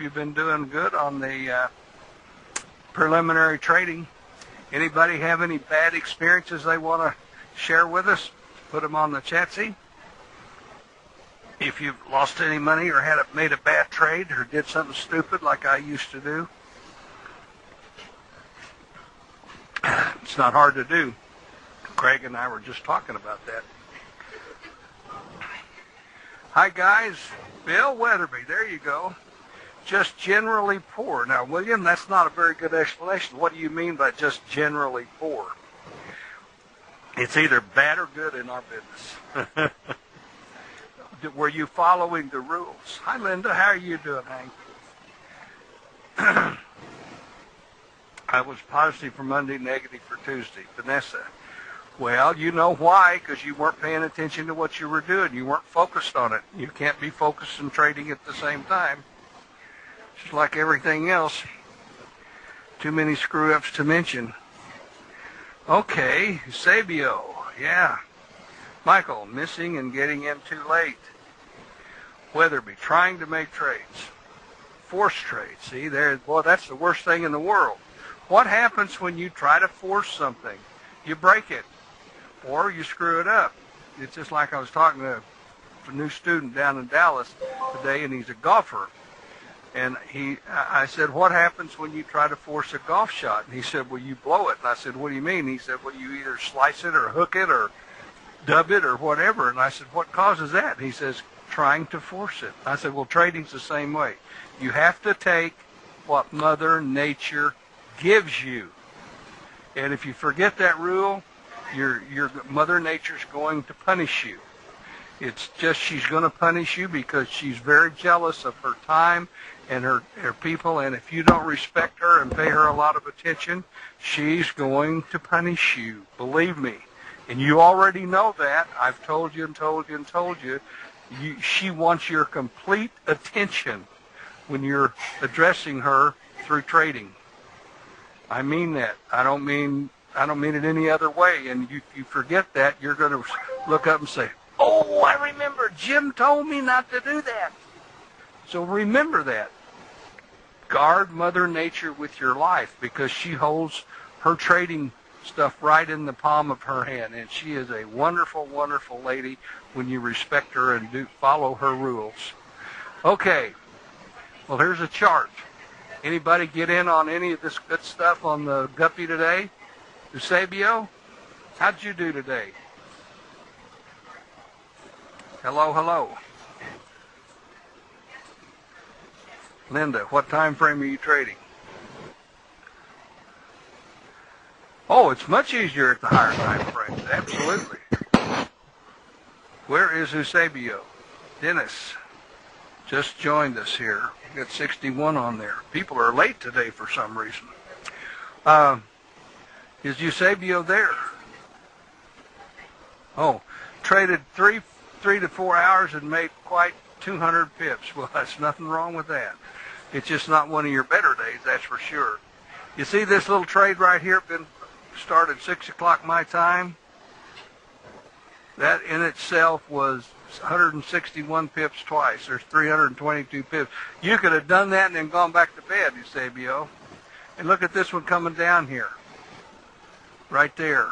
you've been doing good on the preliminary trading. Anybody have any bad experiences they want to share with us? Put them on the chatsie. If you've lost any money or made a bad trade or did something stupid like I used to do. It's not hard to do. Craig and I were just talking about that. Hi, guys. Bill Weatherby. There you go. Just generally poor. Now, William, that's not a very good explanation. What do you mean by just generally poor? It's either bad or good in our business. Were you following the rules? Hi, Linda. How are you doing, Hank? I was positive for Monday, negative for Tuesday. Vanessa. Well, you know why, because you weren't paying attention to what you were doing. You weren't focused on it. You can't be focused and trading at the same time. Just like everything else. Too many screw-ups to mention. Okay, Sabio. Yeah. Michael, missing and getting in too late. Weatherby, trying to make trades. Force trades. See, boy, that's the worst thing in the world. What happens when you try to force something? You break it, or you screw it up. It's just like I was talking to a new student down in Dallas today, and he's a golfer. And I said, what happens when you try to force a golf shot? And he said, well, you blow it. And I said, what do you mean? He said, well, you either slice it or hook it or dub it or whatever. And I said, what causes that? And he says, trying to force it. I said, well, trading's the same way. You have to take what Mother Nature gives you. And if you forget that rule, your Mother Nature's going to punish you. It's just she's going to punish you because she's very jealous of her time and her people. And if you don't respect her and pay her a lot of attention, she's going to punish you. Believe me. And you already know that. I've told you and told you and told you. She wants your complete attention when you're addressing her through trading. I mean that. I don't mean it any other way. And if you forget that, you're going to look up and say, oh, I remember Jim told me not to do that. So remember that. Guard Mother Nature with your life because she holds her trading stuff right in the palm of her hand. And she is a wonderful, wonderful lady when you respect her and follow her rules. Okay. Well, here's a chart. Anybody get in on any of this good stuff on the guppy today? Eusebio, how'd you do today? Hello, hello. Linda, what time frame are you trading? Oh, it's much easier at the higher time frames. Absolutely. Where is Eusebio? Dennis just joined us here. We got 61 on there. People are late today for some reason. Is Eusebio there? Oh, traded three to 4 hours and made quite 200 pips. Well, that's nothing wrong with that. It's just not one of your better days, that's for sure. You see this little trade right here, been started 6 o'clock my time? That in itself was 161 pips twice. There's 322 pips. You could have done that and then gone back to bed, Eusebio. And look at this one coming down here. Right there.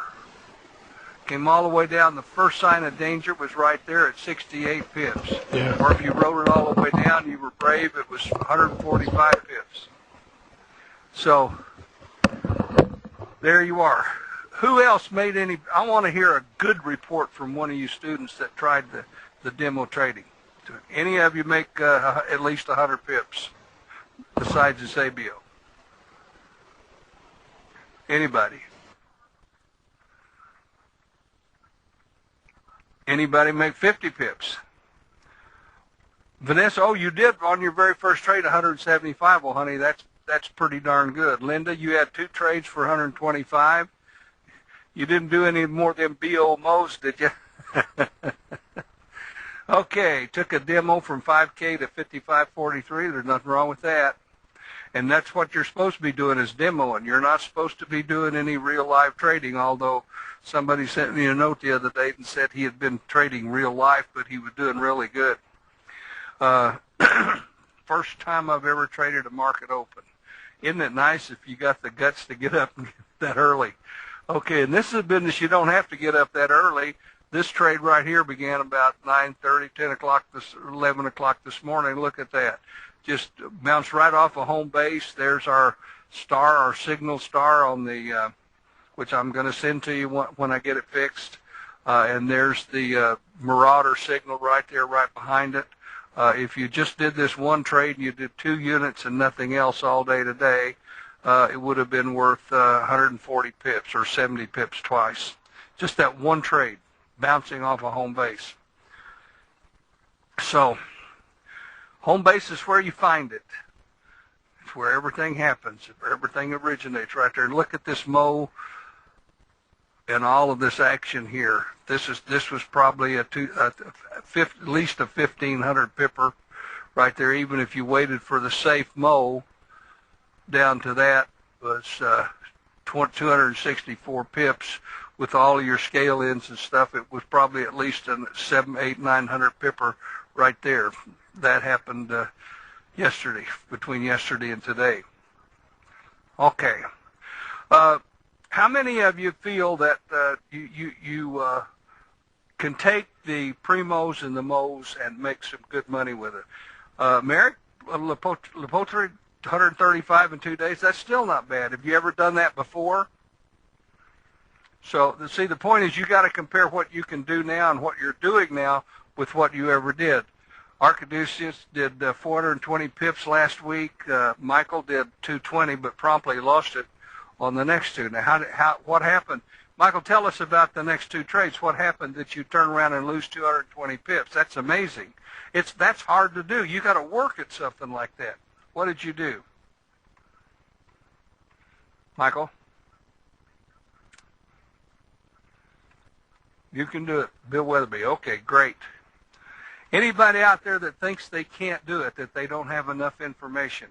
Came all the way down. The first sign of danger was right there at 68 pips. Yeah. Or if you rode it all the way down, you were brave, it was 145 pips. So, there you are. Who else made any? I want to hear a good report from one of you students that tried the demo trading. Do any of you make at least 100 pips besides Eusebio? Anybody? Anybody make 50 pips? Vanessa, oh, you did on your very first trade 175. Well, honey, that's pretty darn good. Linda, you had 2 trades for 125. You didn't do any more than BOMOs, did you? Okay, took a demo from 5K to 55.43. There's nothing wrong with that. And that's what you're supposed to be doing is demoing. You're not supposed to be doing any real live trading, although somebody sent me a note the other day and said he had been trading real life, but he was doing really good. first time I've ever traded a market open. Isn't it nice if you got the guts to get up that early? Okay, and this is a business you don't have to get up that early. This trade right here began about 9:30, 10 o'clock, 11 o'clock this morning. Look at that. Just bounced right off a home base. There's our star, our signal star on the, which I'm going to send to you when I get it fixed. And there's the Marauder signal right there, right behind it. If you just did this one trade and you did 2 units and nothing else all day today, it would have been worth 140 pips or 70 pips twice. Just that one trade, bouncing off a home base. So, home base is where you find it. It's where everything happens, where everything originates right there. Look at this mow and all of this action here. This was probably at least a 1,500 pipper right there. Even if you waited for the safe mow, down to that was 264 pips with all of your scale ins and stuff. It was probably at least a 700, 800, 900 pipper right there. That happened yesterday, between yesterday and today. Okay. How many of you feel that you can take the primos and the mows and make some good money with it? Merrick, Lepotre, 135 in 2 days, that's still not bad. Have you ever done that before? So, see, the point is you got to compare what you can do now and what you're doing now with what you ever did. Arcaduceus did 420 pips last week. Michael did 220, but promptly lost it on the next two. Now, what happened? Michael, tell us about the next 2 trades. What happened that you turn around and lose 220 pips? That's amazing. That's hard to do. You got to work at something like that. What did you do? Michael? You can do it. Bill Weatherby. Okay, great. Anybody out there that thinks they can't do it, that they don't have enough information?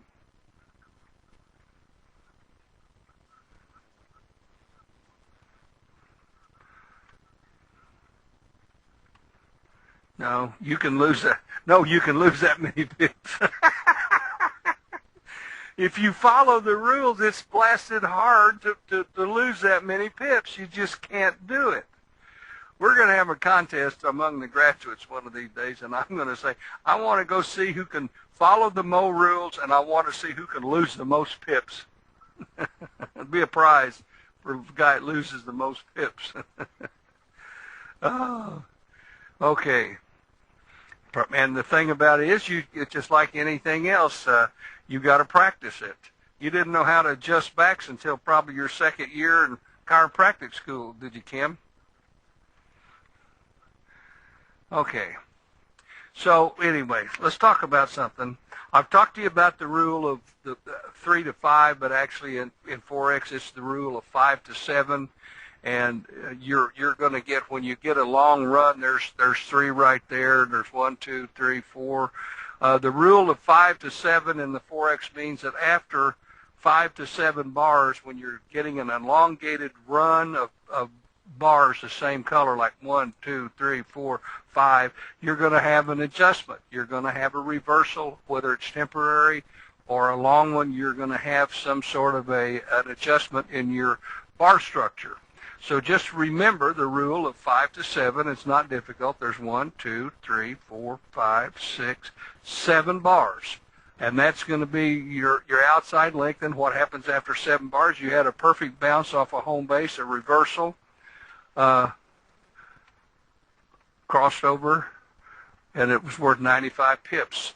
No, you can lose that. No, you can lose that many pips. If you follow the rules, it's blasted hard to lose that many pips. You just can't do it. We're going to have a contest among the graduates one of these days, and I'm going to say, I want to go see who can follow the Mo rules, and I want to see who can lose the most pips. It'll be a prize for the guy that loses the most pips. Oh, okay. And the thing about it is, it's just like anything else. You got to practice it. You didn't know how to adjust backs until probably your second year in chiropractic school, did you, Kim? Okay. So anyway, let's talk about something. I've talked to you about the rule of the 3 to 5, but actually in Forex it's the rule of 5 to 7. And you're going to get, when you get a long run, there's 3 right there. There's 1, 2, 3, 4. The rule of 5 to 7 in the Forex means that after 5 to 7 bars, when you're getting an elongated run of bars the same color, like 1, 2, 3, 4, 5, you're going to have an adjustment. You're going to have a reversal, whether it's temporary or a long one. You're going to have some sort of an adjustment in your bar structure. So just remember the rule of 5 to 7. It's not difficult. There's 1, 2, 3, 4, 5, 6, 7 bars. And that's going to be your outside length. And what happens after 7 bars? You had a perfect bounce off a home base, a reversal, crossed over, and it was worth 95 pips.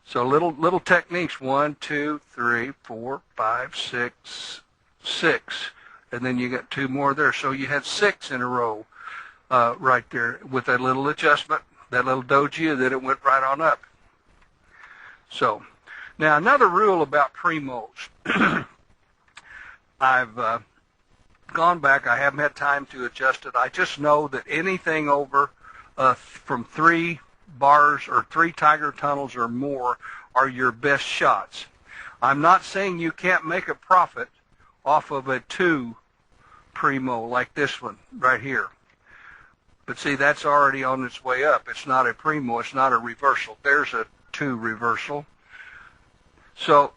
So little techniques. 1, 2, 3, 4, 5, 6, 6. And then you got 2 more there. So you had 6 in a row right there with that little adjustment, that little doji, and then it went right on up. So now another rule about primos. I've gone back. I haven't had time to adjust it. I just know that anything over from 3 bars or 3 tiger tunnels or more are your best shots. I'm not saying you can't make a profit off of a 2 primo like this one right here. But see, that's already on its way up. It's not a primo. It's not a reversal. There's a 2 reversal. So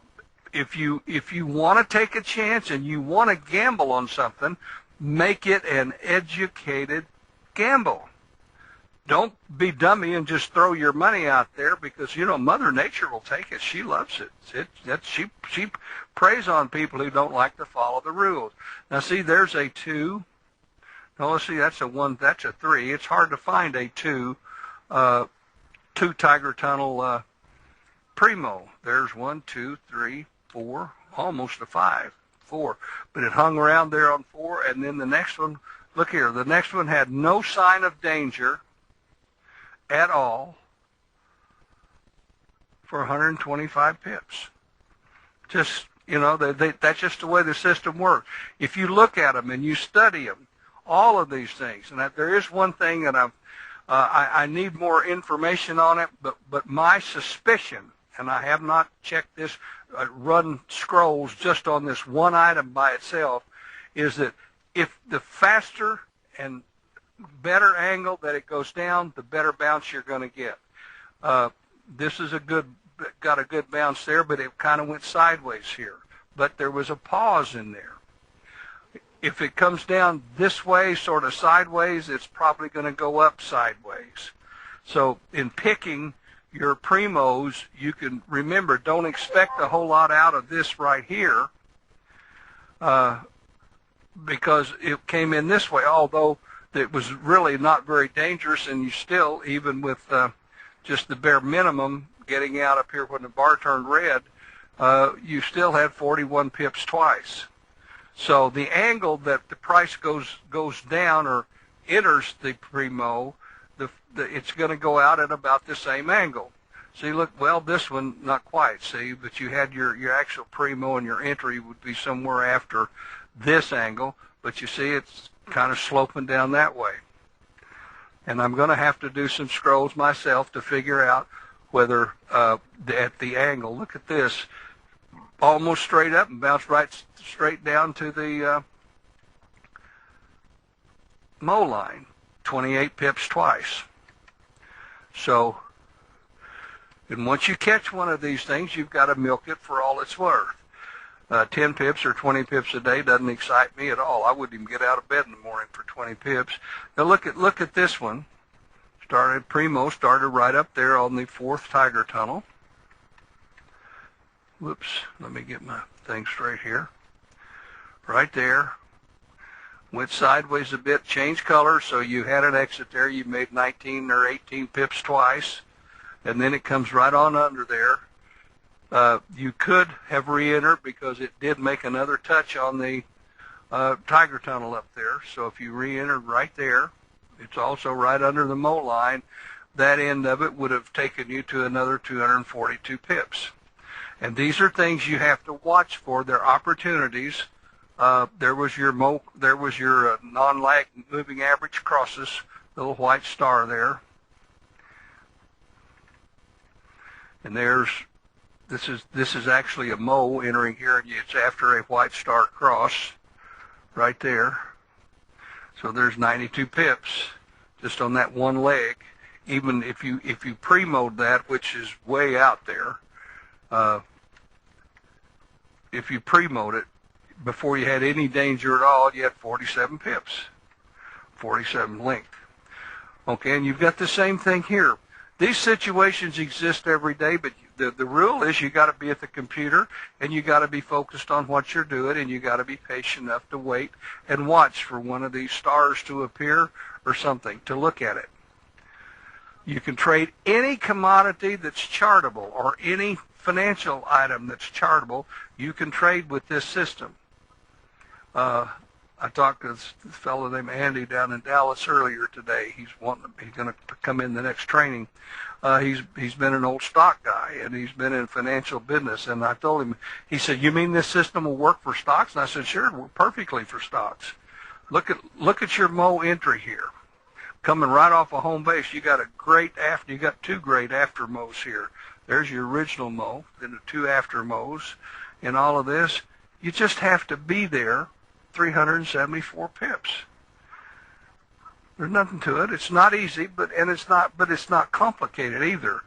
if you want to take a chance and you want to gamble on something, make it an educated gamble. Don't be dummy and just throw your money out there, because Mother Nature will take it. She loves it. She preys on people who don't like to follow the rules. Now see, there's a 2. No, let's see, that's a 1. That's a 3. It's hard to find a 2 Tiger Tunnel Primo. There's 1, 2, 3, 4, almost a 5. 4, but it hung around there on 4, and then the next one. Look here, the next one had no sign of danger at all for 125 pips. Just, that's just the way the system works. If you look at them and you study them, all of these things, and there is one thing that I need more information on it, but my suspicion, and I have not checked this, run scrolls just on this one item by itself, is that if the faster and better angle that it goes down, the better bounce you're going to get. This is got a good bounce there, but it kind of went sideways here. But there was a pause in there. If it comes down this way, sort of sideways, it's probably going to go up sideways. So in picking your primos, you can remember, don't expect a whole lot out of this right here, because it came in this way, although it was really not very dangerous, and you still, even with just the bare minimum getting out up here when the bar turned red, you still had 41 pips twice. So the angle that the price goes down or enters the primo, it's going to go out at about the same angle. See, look, well, this one, not quite, see, but you had your actual primo and your entry would be somewhere after this angle, but you see it's kind of sloping down that way. And I'm going to have to do some scrolls myself to figure out whether at the angle, look at this, almost straight up and bounced right straight down to the mow line, 28 pips twice. So, and once you catch one of these things, you've got to milk it for all it's worth. 10 pips or 20 pips a day doesn't excite me at all. I wouldn't even get out of bed in the morning for 20 pips. Now look at this one. Primo started right up there on the 4th Tiger Tunnel. Whoops, let me get my thing straight here. Right there. Went sideways a bit, changed color, so you had an exit there. You made 19 or 18 pips twice, and then it comes right on under there. You could have re-entered because it did make another touch on the Tiger Tunnel up there. So if you re-entered right there, it's also right under the mow line. That end of it would have taken you to another 242 pips. And these are things you have to watch for. They're opportunities. There was your non-lag moving average crosses, little white star there. And this is actually a mow entering here, and it's after a white star cross right there. So there's 92 pips just on that one leg. Even if you pre-mowed that, which is way out there, if you pre-mowed it before you had any danger at all, you had 47 pips, 47 length. Okay, and you've got the same thing here. These situations exist every day, but the rule is you got to be at the computer and you got to be focused on what you're doing, and you got to be patient enough to wait and watch for one of these stars to appear or something to look at it. You can trade any commodity that's chartable or any financial item that's chartable. You can trade with this system. I talked to this fellow named Andy down in Dallas earlier today. He's going to come in the next training. He's been an old stock guy, and he's been in financial business. And I told him, he said, "You mean this system will work for stocks?" And I said, "Sure, it works perfectly for stocks. Look at your Mo entry here, coming right off a home base. You got two great after Mo's here. There's your original Mo, then the two after Mo's, and all of this. You just have to be there." 374 pips. There's nothing to it. It's not easy, but it's not complicated either.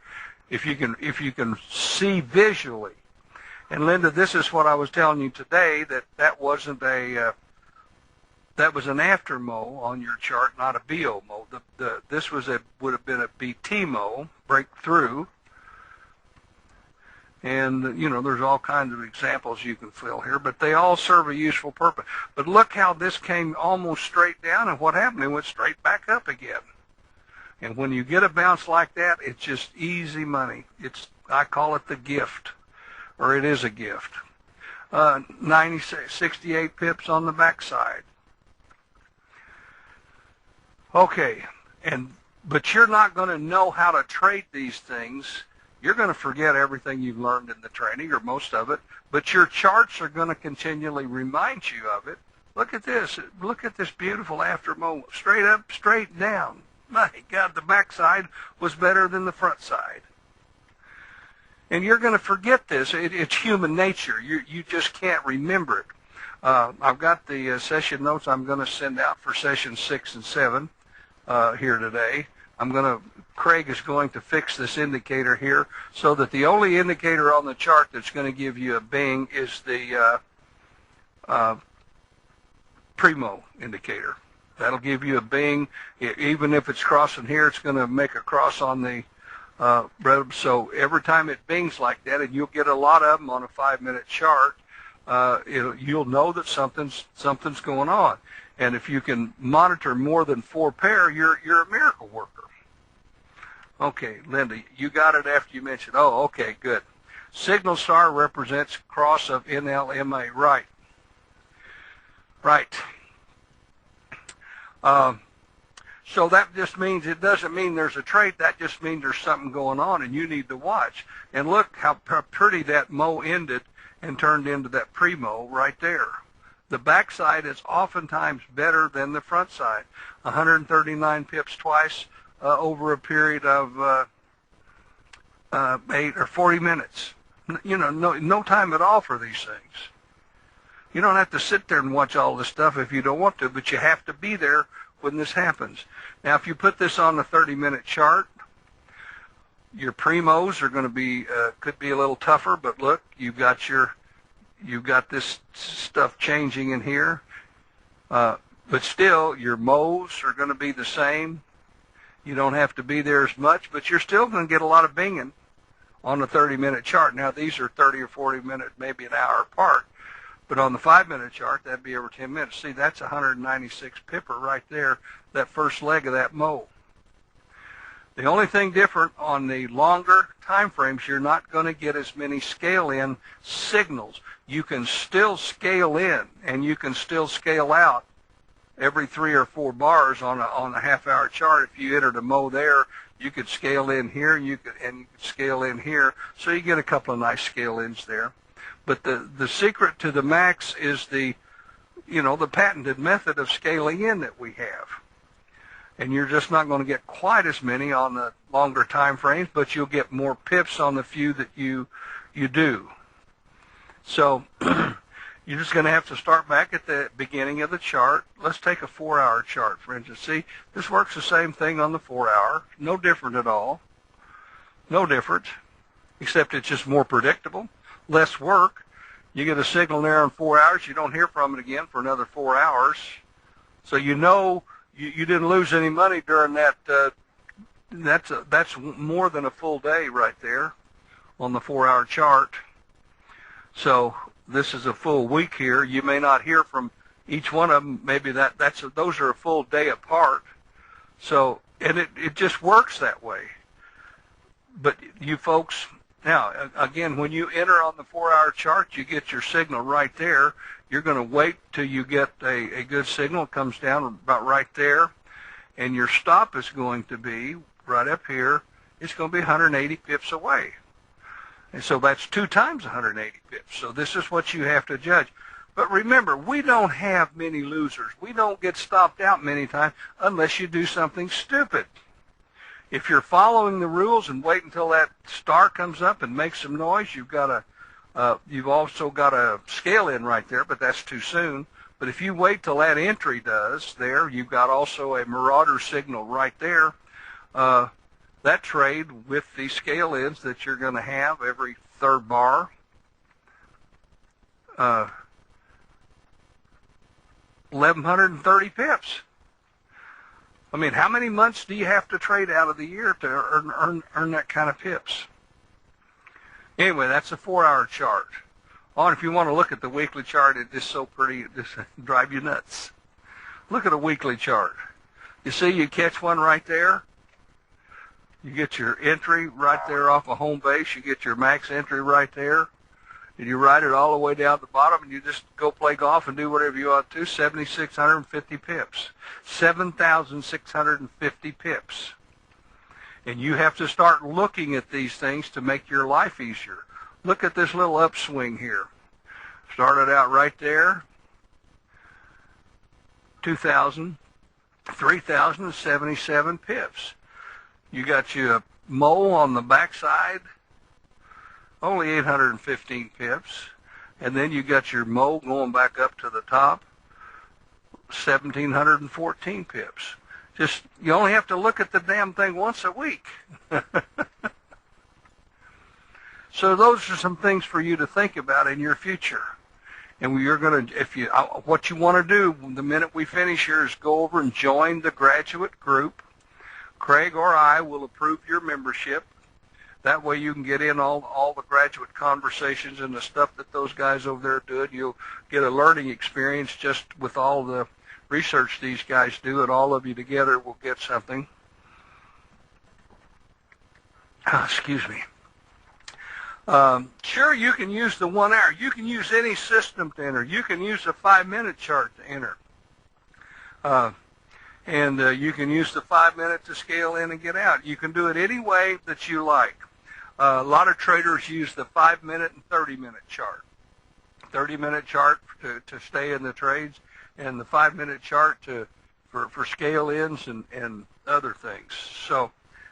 If you can see visually And Linda, this is what I was telling you today, that wasn't that was an after mow on your chart, not a BO mow. This would have been a BT mow, breakthrough. And, you know, there's all kinds of examples you can fill here, but they all serve a useful purpose. But look how this came almost straight down, and what happened? It went straight back up again. And when you get a bounce like that, it's just easy money. I call it the gift, or it is a gift. 68 pips on the backside. Okay, but you're not going to know how to trade these things. You're going to forget everything you've learned in the training, or most of it, but your charts are going to continually remind you of it. Look at this. Look at this beautiful after mow. Straight up, straight down. My God, the backside was better than the front side. And you're going to forget this. It's human nature. You just can't remember it. I've got the session notes I'm going to send out for session 6 and 7 here today. Craig is going to fix this indicator here so that the only indicator on the chart that's going to give you a bing is the primo indicator. That'll give you a bing. Even if it's crossing here, it's going to make a cross on the so every time it bings like that, and you'll get a lot of them on a 5-minute chart, you'll know that something's going on. And if you can monitor more than 4 pair, you're a miracle worker. Okay, Linda, you got it after you mentioned. Oh, okay, good. Signal star represents cross of NLMA. Right. Right. So that just means, it doesn't mean there's a trade. That just means there's something going on, and you need to watch. And look how pretty that mow ended and turned into that pre-mow right there. The backside is oftentimes better than the front side. 139 pips twice over a period of 8 or 40 minutes. You know, no time at all for these things. You don't have to sit there and watch all this stuff if you don't want to, but you have to be there when this happens. Now, if you put this on a 30-minute chart, your primos are going to be could be a little tougher, but look, you've got this stuff changing in here, but still your mows are going to be the same. You don't have to be there as much, but you're still going to get a lot of binging on a 30-minute chart. Now, these are 30 or 40 minutes, maybe an hour apart. But on the 5-minute chart, that'd be every 10 minutes. See, that's 196 pipper right there, that first leg of that mow. The only thing different on the longer time frames, you're not going to get as many scale-in signals. You can still scale in, and you can still scale out every 3 or 4 bars on a half-hour chart. If you entered a mow there, you could scale in here, and you could scale in here. So you get a couple of nice scale-ins there. But the secret to the max is the patented method of scaling in that we have. And you're just not going to get quite as many on the longer time frames, but you'll get more pips on the few that you do. So you're just going to have to start back at the beginning of the chart. Let's take a 4-hour chart, for instance. See, this works the same thing on the 4-hour. No different at all. No different, except it's just more predictable. Less work. You get a signal there in 4 hours. You don't hear from it again for another 4 hours. So you know you didn't lose any money during that. That's more than a full day right there on the 4-hour chart. So this is a full week here. You may not hear from each one of them. Maybe those are a full day apart. So, and it just works that way. But you folks, now, again, when you enter on the 4-hour chart, you get your signal right there. You're going to wait till you get a good signal. It comes down about right there. And your stop is going to be right up here. It's going to be 180 pips away. And so that's 2 times 180 pips. So this is what you have to judge. But remember, we don't have many losers. We don't get stopped out many times unless you do something stupid. If you're following the rules and wait until that star comes up and makes some noise, you've also got a scale in right there, but that's too soon. But if you wait till that entry does there, you've got also a marauder signal right there. That trade with the scale ins that you're going to have every 3rd bar, 1,130 pips. I mean, how many months do you have to trade out of the year to earn that kind of pips? Anyway, that's a 4-hour chart. Oh, if you want to look at the weekly chart, it's just so pretty, it just drive you nuts. Look at a weekly chart. You see, you catch one right there. You get your entry right there off of home base. You get your max entry right there. And you ride it all the way down to the bottom, and you just go play golf and do whatever you want to. 7,650 pips. 7,650 pips. And you have to start looking at these things to make your life easier. Look at this little upswing here. Started out right there. 3,077 pips. You got you a mole on the backside, only 815 pips. And then you got your mole going back up to the top, 1,714 pips. Just, you only have to look at the damn thing once a week. So those are some things for you to think about in your future. And you're going to, what you want to do the minute we finish here is go over and join the graduate group. Craig or I will approve your membership. That way you can get in all the graduate conversations and the stuff that those guys over there are doing. You'll get a learning experience just with all the research these guys do, and all of you together will get something. Excuse me. Sure, you can use the 1 hour. You can use any system to enter. You can use a 5-minute chart to enter. And you can use the 5-minute to scale in and get out. You can do it any way that you like. A lot of traders use the 5-minute and 30-minute chart. 30-minute chart to stay in the trades, and the 5-minute chart for scale ins and other things. So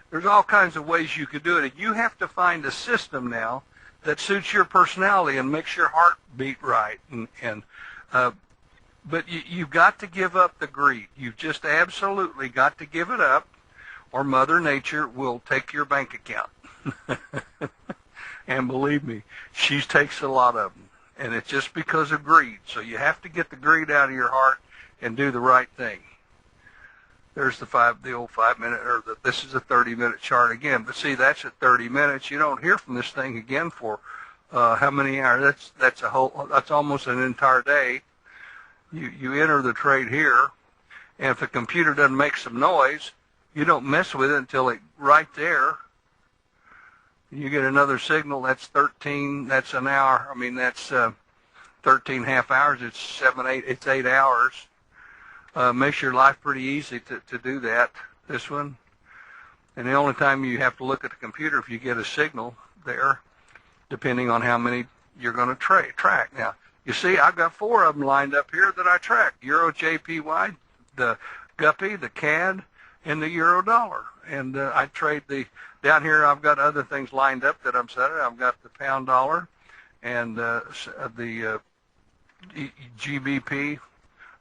there's all kinds of ways you could do it. You have to find a system now that suits your personality and makes your heart beat right. But you've got to give up the greed. You've just absolutely got to give it up, or Mother Nature will take your bank account. And believe me, she takes a lot of them. And it's just because of greed. So you have to get the greed out of your heart and do the right thing. There's the old 5-minute, or this is a 30-minute chart again. But see, that's at 30 minutes. You don't hear from this thing again for how many hours? That's almost an entire day. You enter the trade here, and if the computer doesn't make some noise, you don't mess with it until right there. You get another signal. That's 13. That's an hour. I mean, that's 13 half hours. It's 8 hours. Makes your life pretty easy to do that, this one. And the only time you have to look at the computer if you get a signal there, depending on how many you're going to track. Now, you see, I've got 4 of them lined up here that I track. Euro JPY, the Guppy, the CAD, and the Euro dollar. And I trade down here I've got other things lined up that I'm setting. I've got the pound dollar and the GBP.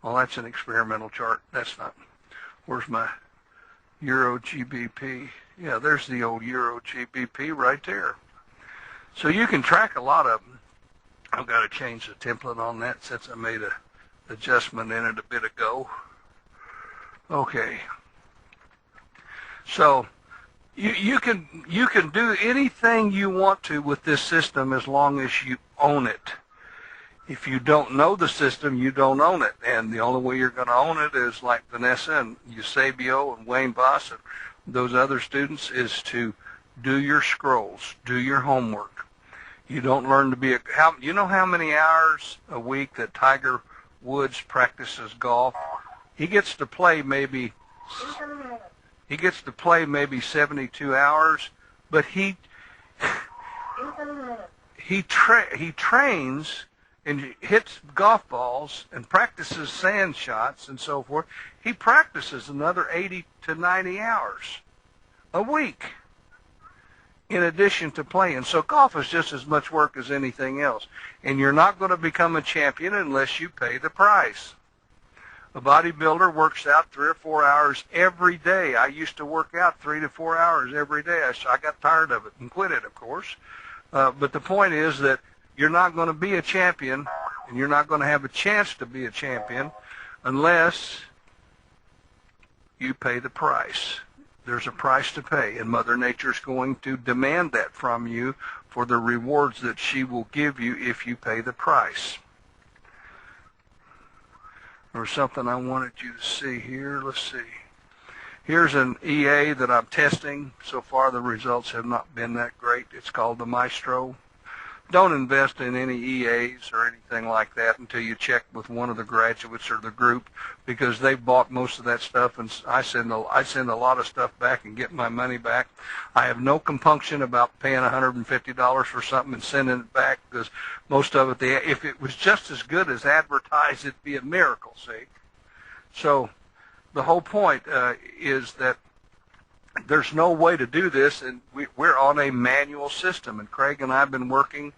Well, that's an experimental chart. That's not. Where's my Euro GBP? Yeah, there's the old Euro GBP right there. So you can track a lot of them. I've got to change the template on that since I made an adjustment in it a bit ago. Okay. So you can do anything you want to with this system as long as you own it. If you don't know the system, you don't own it. And the only way you're going to own it is like Vanessa and Eusebio and Wayne Boss and those other students is to do your scrolls, do your homework. You don't learn to be you know how many hours a week that Tiger Woods practices golf? He gets to play maybe 72 hours, but he trains and hits golf balls and practices sand shots and so forth. He practices another 80 to 90 hours a week in addition to playing. So golf is just as much work as anything else. And you're not going to become a champion unless you pay the price. A bodybuilder works out 3 or 4 hours every day. I used to work out 3 to 4 hours every day. I got tired of it and quit it, of course. But the point is that you're not going to be a champion And you're not going to have a chance to be a champion unless you pay the price. There's a price to pay, and Mother Nature's going to demand that from you for the rewards that she will give you if you pay the price. There was something I wanted you to see here. Let's see. Here's an EA that I'm testing. So far, the results have not been that great. It's called the Maestro. Don't invest in any EAs or anything like that until you check with one of the graduates or the group, because they've bought most of that stuff, and I send a lot of stuff back and get my money back. I have no compunction about paying $150 for something and sending it back, because most of it, if it was just as good as advertised, it'd be a miracle, see? So the whole point is that there's no way to do this, and we're on a manual system. And Craig and I have been working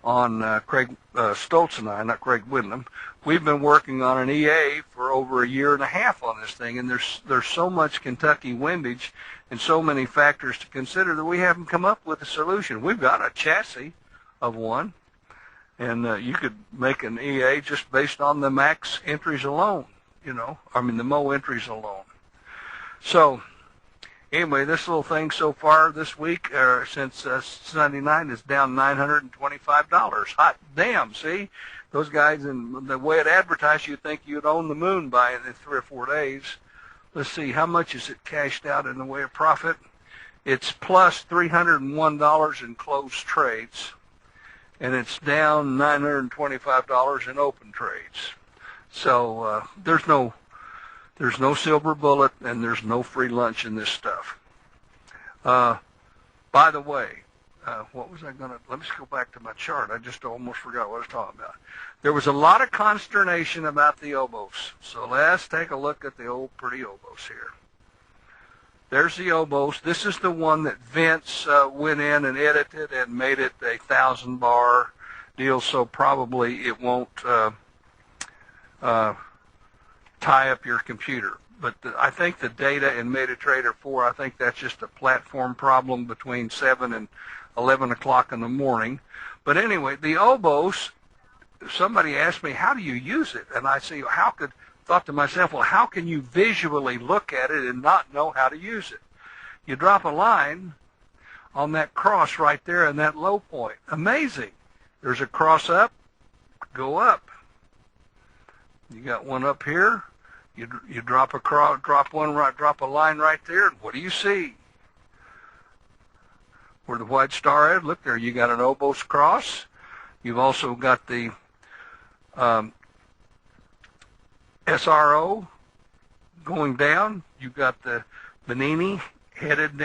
on, Craig Stoltz and I, not Craig Whitlam, we've been working on an EA for over a year and a half on this thing, and there's so much Kentucky windage and so many factors to consider that we haven't come up with a solution. We've got a chassis of one, and you could make an EA just based on the max entries alone, the Mo entries alone. So anyway, this little thing so far this week, since Sunday night, is down $925. Hot damn, see? Those guys, and the way it advertised, you'd think you'd own the moon by in 3 or 4 days. Let's see, how much is it cashed out in the way of profit? It's plus $301 in closed trades, and it's down $925 in open trades. So there's no silver bullet, and there's no free lunch in this stuff. By the way, what was I going to, let me just go back to my chart. I just almost forgot what I was talking about. There was a lot of consternation about the oboes. So let's take a look at the old pretty oboes here. There's the oboes. This is the one that Vince went in and edited and made it a 1,000-bar deal, so probably it won't tie up your computer. But I think the data in MetaTrader 4, I think that's just a platform problem between 7 and 11 o'clock in the morning. But anyway, the oboes, somebody asked me, how do you use it? And I say, thought to myself, well, how can you visually look at it and not know how to use it? You drop a line on that cross right there in that low point. Amazing. There's a cross up, go up. You got one up here. You drop a line right there, and what do you see? Where the white star is, look there, you got an oboes cross. You've also got the SRO going down. You've got the Benini headed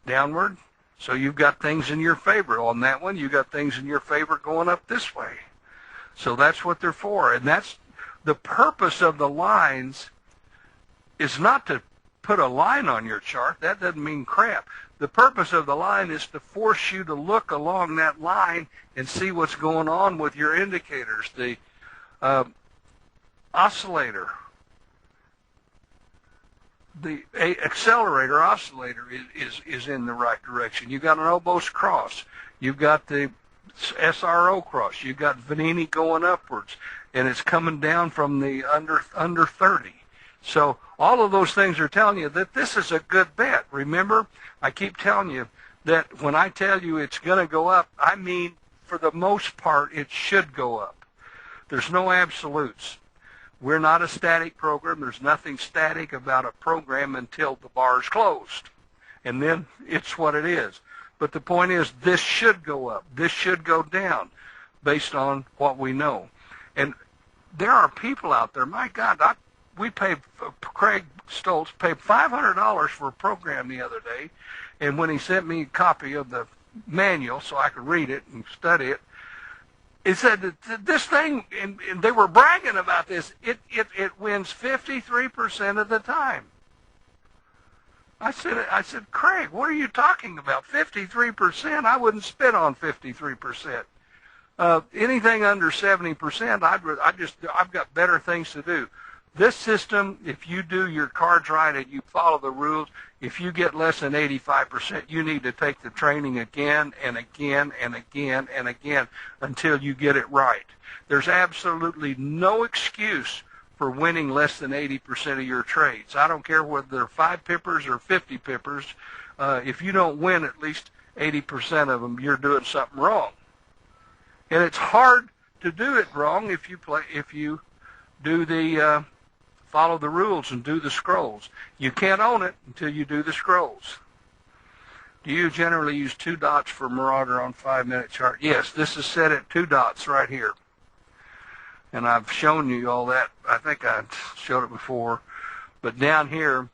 downward. So you've got things in your favor. On that one, you've got things in your favor going up this way. So that's what they're for, and that's the purpose of the lines. Is not to put a line on your chart. That doesn't mean crap. The purpose of the line is to force you to look along that line and see what's going on with your indicators. The oscillator, the accelerator oscillator is in the right direction. You've got an oboes cross. You've got the SRO cross. You've got Vanini going upwards, and it's coming down from the under 30. So all of those things are telling you that this is a good bet. Remember, I keep telling you that when I tell you it's going to go up, I mean for the most part it should go up. There's no absolutes. We're not a static program. There's nothing static about a program until the bar is closed, and then it's what it is. But the point is, this should go up. This should go down based on what we know. And there are people out there, my God, Craig Stoltz paid $500 for a program the other day, and when he sent me a copy of the manual so I could read it and study it, he said that this thing, and they were bragging about this, it wins 53% of the time. I said, Craig, what are you talking about? 53%? I wouldn't spit on 53%. Anything under 70%, I've got better things to do. This system, if you do your cards right and you follow the rules, if you get less than 85%, you need to take the training again and again and again and again until you get it right. There's absolutely no excuse for winning less than 80% of your trades. I don't care whether they're 5 pippers or 50 pippers. If you don't win at least 80% of them, you're doing something wrong. And it's hard to do it wrong if you do the follow the rules and do the scrolls. You can't own it until you do the scrolls. Do you generally use 2 dots for Marauder on 5-minute chart? Yes, this is set at 2 dots right here. And I've shown you all that. I think I showed it before. But down here,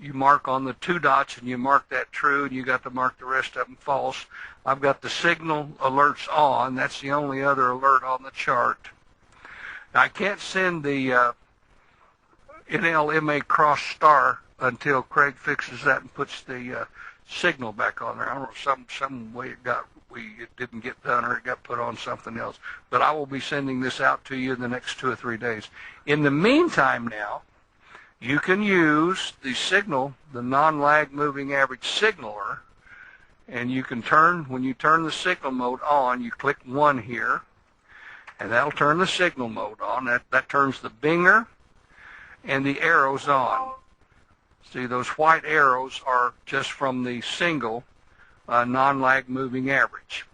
you mark on the 2 dots and you mark that true, and you got to mark the rest of them false. I've got the signal alerts on. That's the only other alert on the chart. I can't send the NLMA cross star until Craig fixes that and puts the signal back on there. I don't know, some way it didn't get done, or it got put on something else. But I will be sending this out to you in the next 2 or 3 days. In the meantime now, you can use the signal, the non-lag moving average signaler, and you can turn, when you turn the signal mode on, you click 1 here, and that'll turn the signal mode on. That turns the binger and the arrows on. See, those white arrows are just from the single non-lag moving average.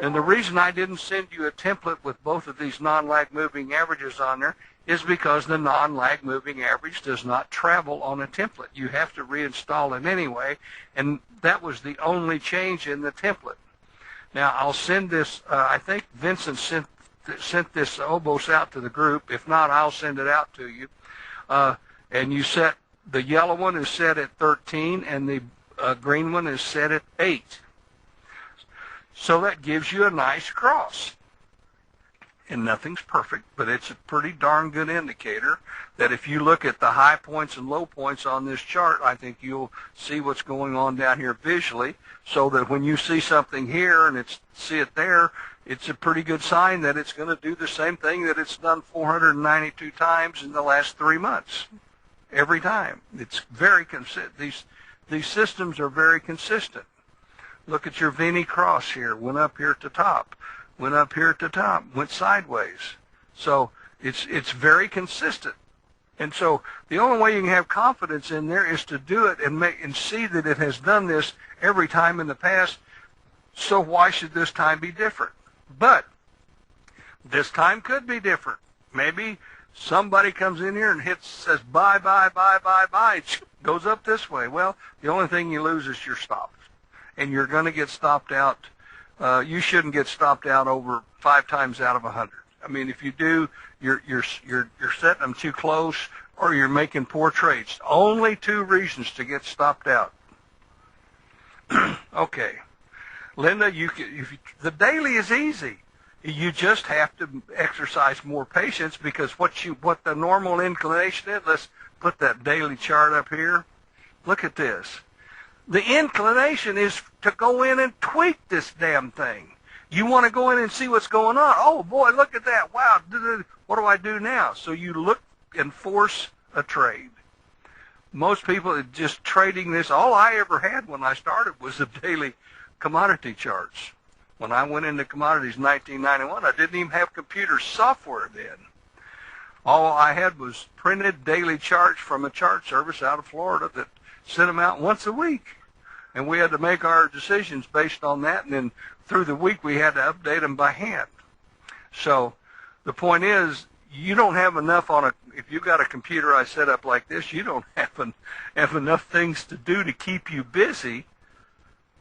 And the reason I didn't send you a template with both of these non-lag moving averages on there is because the non-lag moving average does not travel on a template. You have to reinstall it anyway, and that was the only change in the template. Now, I'll send this, I think Vincent sent this obos out to the group. If not, I'll send it out to you. And you set, the yellow one is set at 13, and the green one is set at 8. So that gives you a nice cross. And nothing's perfect, but it's a pretty darn good indicator that if you look at the high points and low points on this chart, I think you'll see what's going on down here visually, so that when you see something here and see it there, it's a pretty good sign that it's going to do the same thing that it's done 492 times in the last 3 months. Every time. It's very consistent. These systems are very consistent. Look at your Vinny cross here. Went up here to top. Went up here to top. Went sideways. So it's very consistent. And so the only way you can have confidence in there is to do it and see that it has done this every time in the past. So why should this time be different? But this time could be different. Maybe somebody comes in here and says bye, bye, bye, bye, bye. It goes up this way. Well, the only thing you lose is your stop. And you're going to get stopped out. You shouldn't get stopped out over 5 times out of 100. I mean, if you do, you're setting them too close, or you're making poor trades. Only 2 reasons to get stopped out. Okay, Linda, the daily is easy. You just have to exercise more patience, because what the normal inclination is. Let's put that daily chart up here. Look at this. The inclination is to go in and tweak this damn thing. You want to go in and see what's going on. Oh, boy, look at that. Wow, what do I do now? So you look and force a trade. Most people are just trading this. All I ever had when I started was the daily commodity charts. When I went into commodities in 1991, I didn't even have computer software then. All I had was printed daily charts from a chart service out of Florida that sent them out once a week. And we had to make our decisions based on that, and then through the week we had to update them by hand. So the point is, you don't have enough if you've got a computer I set up like this, you don't have enough things to do to keep you busy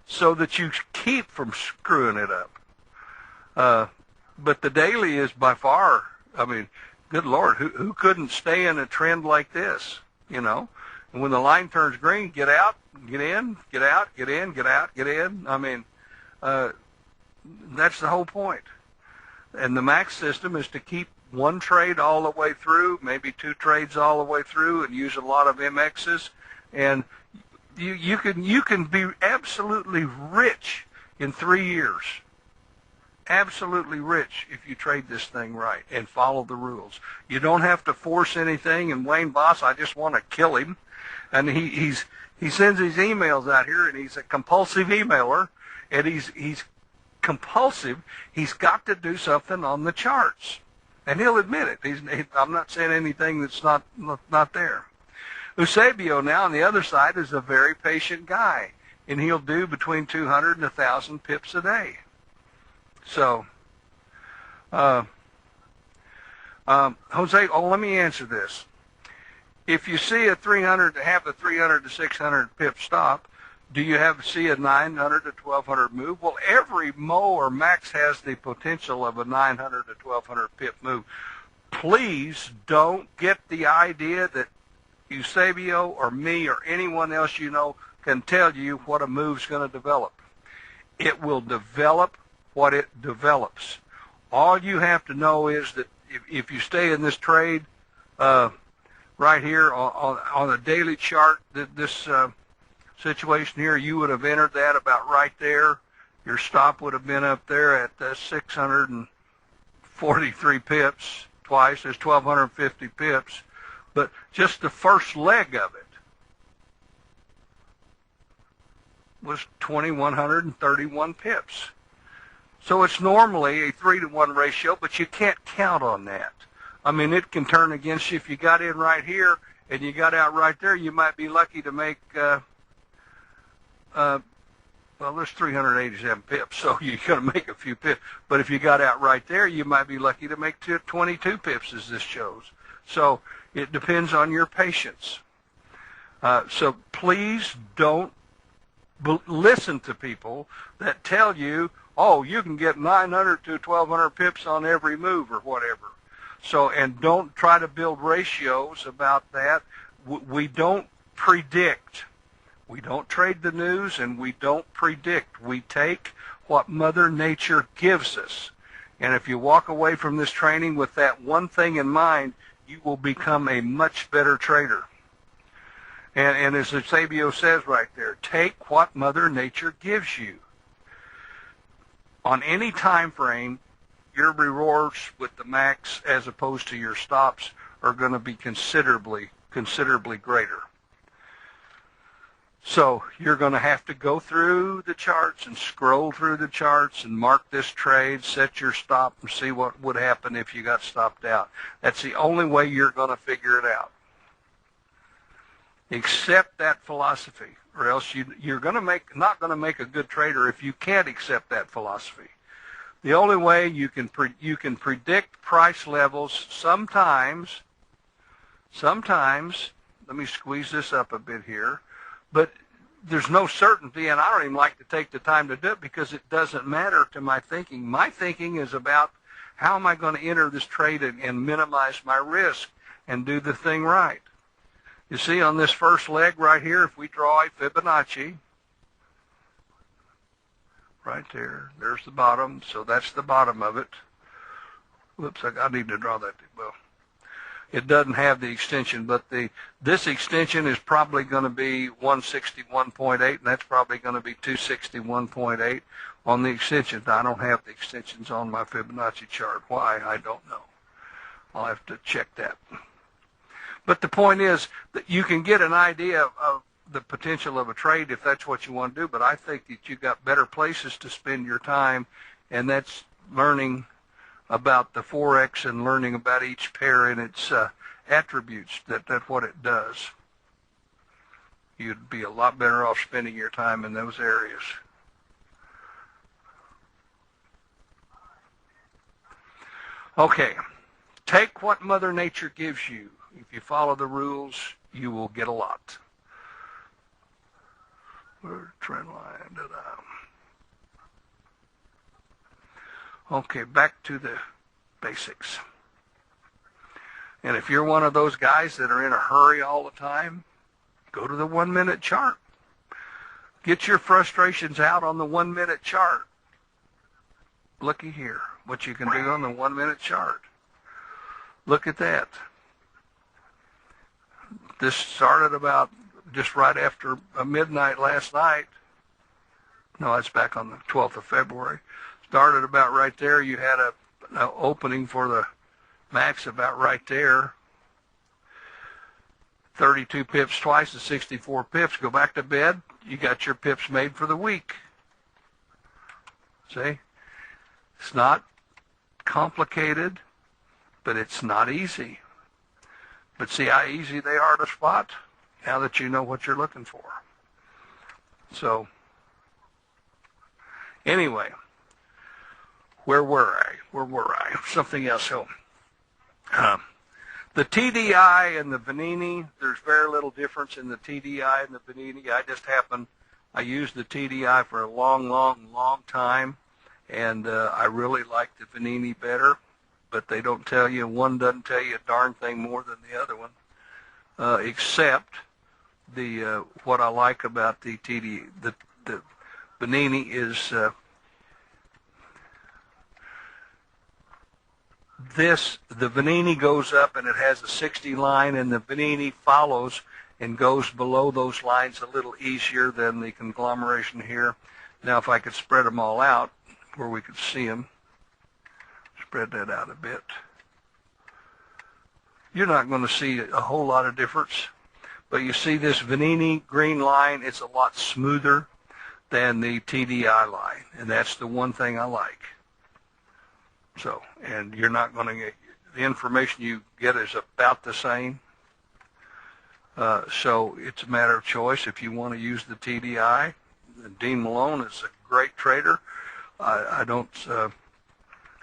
so that you keep from screwing it up. But the daily is by far, I mean, good Lord, who couldn't stay in a trend like this, you know? And when the line turns green, get out, get in, get out, get in, get out, get in. I mean, that's the whole point. And the max system is to keep 1 trade all the way through, maybe 2 trades all the way through, and use a lot of MXs. And you can be absolutely rich in 3 years. absolutely rich if you trade this thing right and follow the rules. You don't have to force anything. And Wayne Boss, I just want to kill him. And he sends his emails out here, and he's a compulsive emailer, and he's compulsive. He's got to do something on the charts, and he'll admit it. I'm not saying anything that's not there. Eusebio now on the other side is a very patient guy, and he'll do between 200 and 1,000 pips a day. So, Jose, let me answer this. If you see a 300 to 600 pip stop, do you see a 900 to 1,200 move? Well, every Mo or Max has the potential of a 900 to 1,200 pip move. Please don't get the idea that Eusebio or me or anyone else you know can tell you what a move's going to develop. It will develop what it develops. All you have to know is that if you stay in this trade right here on the daily chart, this situation here, you would have entered that about right there. Your stop would have been up there at 643 pips twice. There's 1,250 pips. But just the first leg of it was 2,131 pips. So it's normally a 3-to-1 ratio, but you can't count on that. I mean, it can turn against you. If you got in right here and you got out right there, you might be lucky to make, well, there's 387 pips, so you're going to make a few pips. But if you got out right there, you might be lucky to make 22 pips, as this shows. So it depends on your patience. So please don't listen to people that tell you, oh, you can get 900 to 1,200 pips on every move or whatever. So, and don't try to build ratios about that. We don't predict. We don't trade the news, and we don't predict. We take what Mother Nature gives us. And if you walk away from this training with that one thing in mind, you will become a much better trader. And as Eusebio says right there, take what Mother Nature gives you. On any time frame, your rewards with the max as opposed to your stops are going to be considerably greater. So you're going to have to go through the charts and scroll through the charts and mark this trade, set your stop, and see what would happen if you got stopped out. That's the only way you're going to figure it out. Accept that philosophy, or else you're going to not going to make a good trader if you can't accept that philosophy. The only way you can predict price levels sometimes, let me squeeze this up a bit here, but there's no certainty, and I don't even like to take the time to do it because it doesn't matter to my thinking. My thinking is about how am I going to enter this trade and minimize my risk and do the thing right. You see on this first leg right here, if we draw a Fibonacci, right there, there's the bottom, so that's the bottom of it. Whoops, I need to draw that. Well, it doesn't have the extension, but this extension is probably going to be 161.8, and that's probably going to be 261.8 on the extensions. I don't have the extensions on my Fibonacci chart. Why? I don't know. I'll have to check that. But the point is that you can get an idea of the potential of a trade if that's what you want to do, but I think that you got better places to spend your time, and that's learning about the Forex and learning about each pair and its attributes, that's what it does. You'd be a lot better off spending your time in those areas. Okay, take what Mother Nature gives you. If you follow the rules, you will get a lot. Where's trend line? Okay, back to the basics. And if you're one of those guys that are in a hurry all the time, go to the 1-minute chart. Get your frustrations out on the 1-minute chart. Looky here, what you can do on the 1-minute chart. Look at that. This started about just right after midnight last night. No, it's back on the 12th of February. It's started about right there. You had an opening for the max about right there. 32 pips twice is 64 pips. Go back to bed. You got your pips made for the week. See? It's not complicated, but it's not easy. But see how easy they are to spot now that you know what you're looking for. So, anyway, where were I? Something else. So, the TDI and the Vanini, there's very little difference in the TDI and the Vanini. I used the TDI for a long time, and I really like the Vanini better, but they don't tell you, one doesn't tell you a darn thing more than the other one, except what I like about the Vanini is the Vanini goes up and it has a 60 line, and the Vanini follows and goes below those lines a little easier than the conglomeration here. Now, if I could spread them all out where we could see them, spread that out a bit, you're not going to see a whole lot of difference. But you see this Vanini green line, it's a lot smoother than the TDI line, and that's the one thing I like. So, and you're not going to get, the information you get is about the same. So it's a matter of choice. If you want to use the TDI, Dean Malone is a great trader. I don't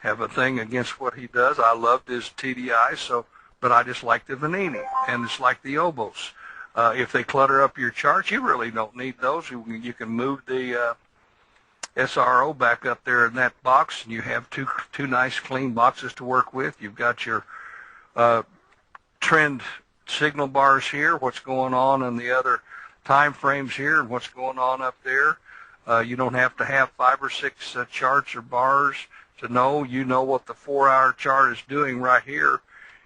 have a thing against what he does. I loved his TDI, but I just like the Vanini, and it's like the oboes. If they clutter up your charts, you really don't need those. You can move the SRO back up there in that box, and you have two nice clean boxes to work with. You've got your trend signal bars here, what's going on in the other time frames here, and what's going on up there. You don't have to have 5 or 6 charts or bars to know. You know what the 4-hour chart is doing right here.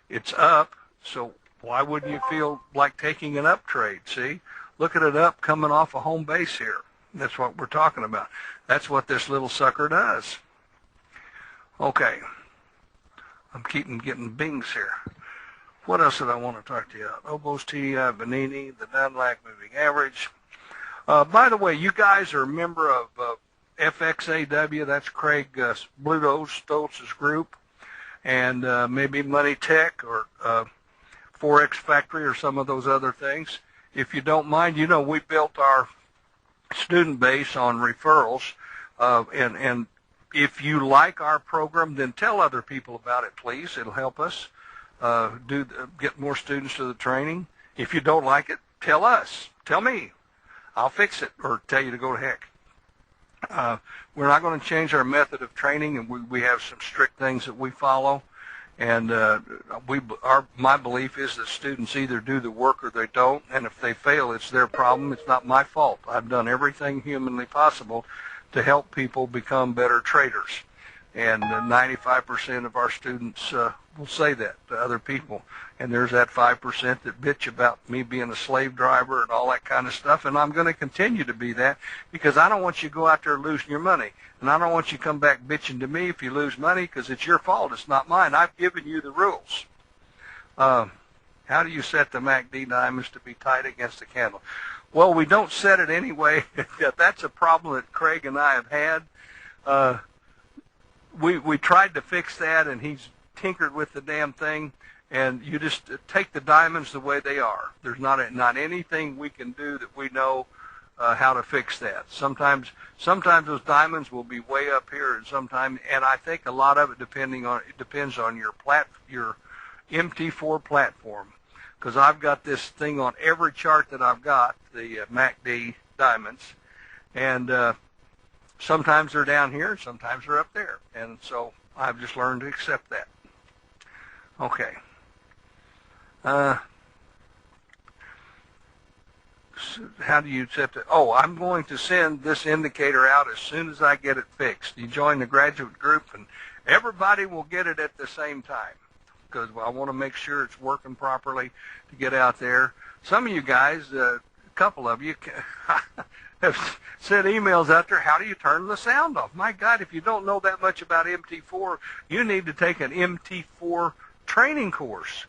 It's up, so why wouldn't you feel like taking an up trade? See, look at it up coming off a home base here. That's what we're talking about. That's what this little sucker does. Okay. I'm getting bings here. What else did I want to talk to you about? Oboes, TDI, Vanini, the Dunlap moving average. By the way, you guys are a member of FXAW. That's Craig Bluto Stoltz's group. And maybe Money Tech or Forex Factory or some of those other things. If you don't mind, you know, we built our student base on referrals, and if you like our program, then tell other people about it, please. It'll help us get more students to the training. If you don't like it, tell us. Tell me. I'll fix it, or tell you to go to heck. We're not going to change our method of training, and we have some strict things that we follow. And my belief is that students either do the work or they don't, and if they fail, it's their problem. It's not my fault. I've done everything humanly possible to help people become better traders. And 95% of our students will say that to other people. And there's that 5% that bitch about me being a slave driver and all that kind of stuff. And I'm going to continue to be that, because I don't want you to go out there losing your money. And I don't want you to come back bitching to me if you lose money, because it's your fault. It's not mine. I've given you the rules. How do you set the MACD diamonds to be tight against the candle? Well, we don't set it anyway. That's a problem that Craig and I have had. We tried to fix that, and he's tinkered with the damn thing. And you just take the diamonds the way they are. There's not anything we can do that we know how to fix that. Sometimes those diamonds will be way up here, and I think a lot of it depends on your MT4 platform, because I've got this thing on every chart that I've got, the MACD diamonds, and sometimes they're down here, and sometimes they're up there, and so I've just learned to accept that. Okay. How do you set it? Oh, I'm going to send this indicator out as soon as I get it fixed. You join the graduate group, and everybody will get it at the same time, because I want to make sure it's working properly to get out there. Some of you guys couple of you have sent emails out there, how do you turn the sound off? My God, if you don't know that much about MT4, you need to take an MT4 training course.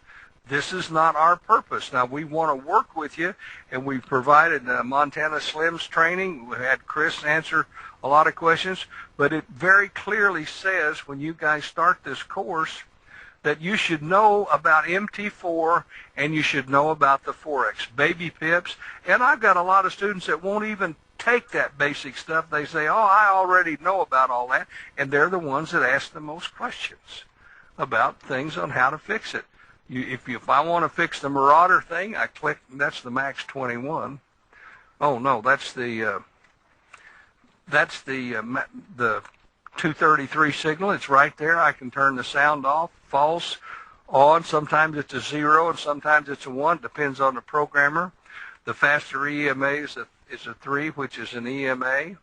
This is not our purpose. Now, we want to work with you, and we've provided Montana Slim's training. We had Chris answer a lot of questions, but it very clearly says when you guys start this course that you should know about MT4 and you should know about the Forex, baby pips. And I've got a lot of students that won't even take that basic stuff. They say, oh, I already know about all that, and they're the ones that ask the most questions about things on how to fix it. If I want to fix the Marauder thing, I click, that's the Max-21. Oh, no, that's the 233 signal. It's right there. I can turn the sound off, false, on. Sometimes it's a 0 and sometimes it's a 1. Depends on the programmer. The faster EMA is a 3, which is an EMA.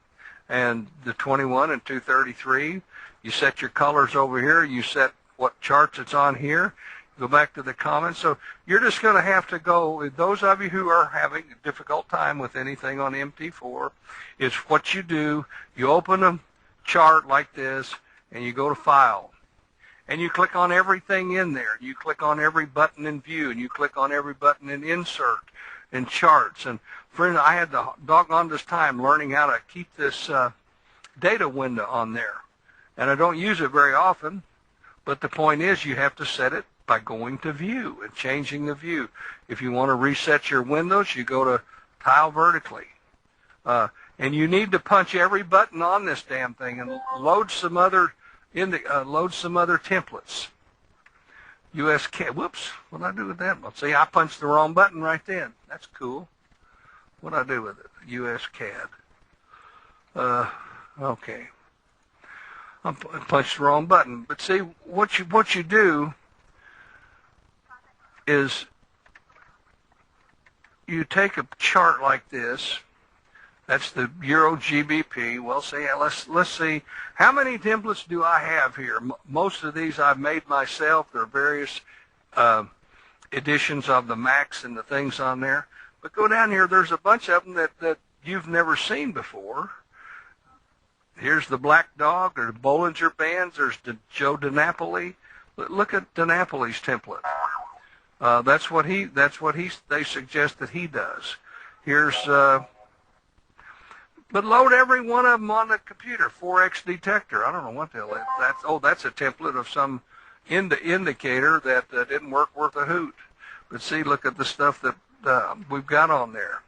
And the 21 and 233, you set your colors over here. You set what charts it's on here. Go back to the comments. So you're just going to have to go, those of you who are having a difficult time with anything on MT4, it's what you do. You open a chart like this, and you go to File. And you click on everything in there. You click on every button in View, and you click on every button in Insert and Charts. And friend, I had the doggonedest time learning how to keep this data window on there. And I don't use it very often, but the point is you have to set it by going to View and changing the view. If you want to reset your windows, you go to Tile Vertically. And you need to punch every button on this damn thing and load some other templates. Whoops, what did I do with that one? See, I punched the wrong button right then. That's cool. What did I do with it? USCAD. Okay. I punched the wrong button. But see, what you do is you take a chart like this. That's the Euro GBP. Well, see, let's see. How many templates do I have here? Most of these I've made myself. There are various editions of the Max and the things on there. But go down here. There's a bunch of them that you've never seen before. Here's the Black Dog. There's Bollinger Bands. There's Joe DiNapoli. Look at DiNapoli's template. That's what they suggest that he does. Here's, but load every one of them on the computer. Forex detector. I don't know what the hell that's. Oh, that's a template of some indicator that didn't work worth a hoot. But see, look at the stuff that we've got on there,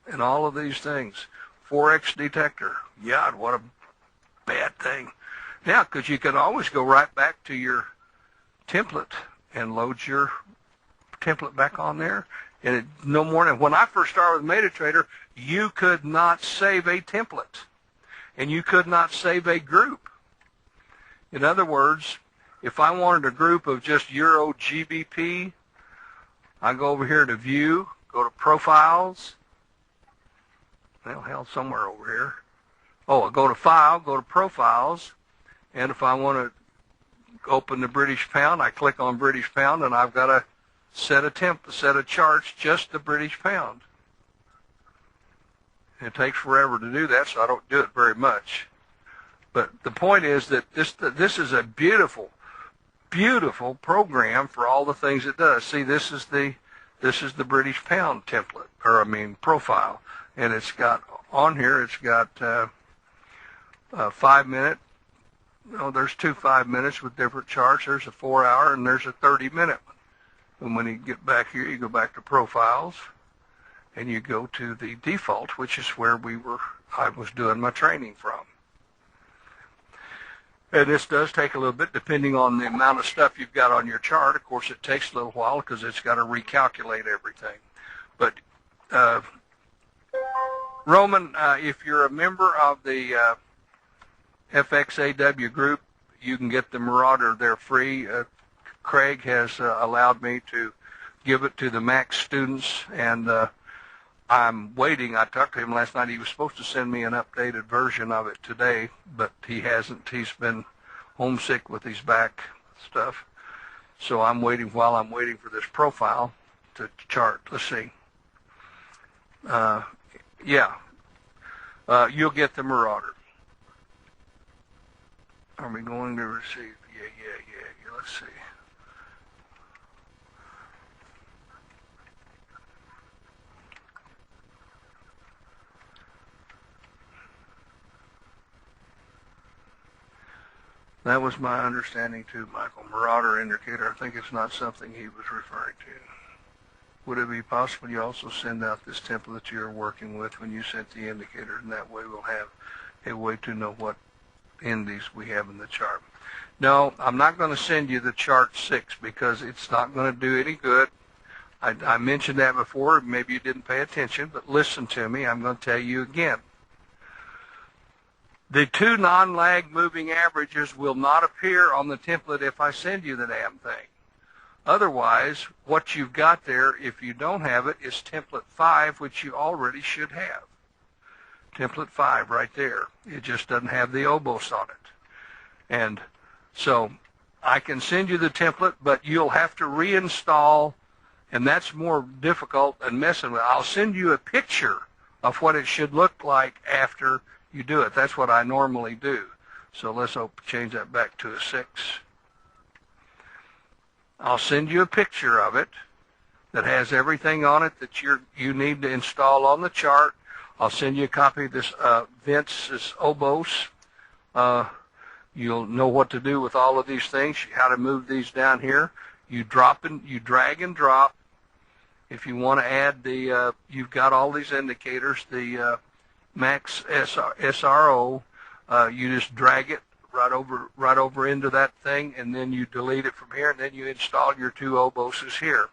and all of these things. Forex detector. Yeah, what a bad thing. Now, because you can always go right back to your template and load your template back on there, and it no more than when I first started with MetaTrader, you could not save a template, and you could not save a group. In other words, if I wanted a group of just Euro GBP, I go over here to View, go to Profiles. Well, hell, somewhere over here. Oh, I go to File, go to Profiles, and if I want to open the British Pound, I click on British Pound, and I've got a set of charts, just the British Pound. It takes forever to do that, so I don't do it very much. But the point is that this is a beautiful, beautiful program for all the things it does. See, this is the British Pound template, profile, and it's got on here. It's got 5 minute. No, there's 2 5 minutes with different charts. There's a 4 hour and there's a 30-minute one. And when you get back here, you go back to Profiles, and you go to the default, which is where I was doing my training from. And this does take a little bit, depending on the amount of stuff you've got on your chart. Of course, it takes a little while because it's got to recalculate everything. But Roman, if you're a member of the FXAW group, you can get the Marauder there free. Craig has allowed me to give it to the Max students, and I'm waiting. I talked to him last night. He was supposed to send me an updated version of it today, but he hasn't. He's been homesick with his back stuff. So while I'm waiting for this profile to chart. Let's see. Yeah, you'll get the Marauder. Are we going to receive? Yeah. Let's see. That was my understanding too, Michael. Marauder indicator, I think it's not something he was referring to. Would it be possible you also send out this template you're working with when you set the indicator, and that way we'll have a way to know what indies we have in the chart? No, I'm not going to send you the chart 6 because it's not going to do any good. I mentioned that before. Maybe you didn't pay attention, but listen to me. I'm going to tell you again. The 2 non-lag moving averages will not appear on the template if I send you the damn thing. Otherwise, what you've got there, if you don't have it, is template 5, which you already should have. Template 5 right there. It just doesn't have the obos on it. And so I can send you the template, but you'll have to reinstall, and that's more difficult than messing with it. I'll send you a picture of what it should look like after you do it. That's what I normally do. So let's change that back to a 6. I'll send you a picture of it that has everything on it that you need to install on the chart. I'll send you a copy of this Vince's obos. You'll know what to do with all of these things, how to move these down here. You drag and drop. If you want to add the, you've got all these indicators, the Max SRO, you just drag it right over into that thing, and then you delete it from here, and then you install your 2 oboses here.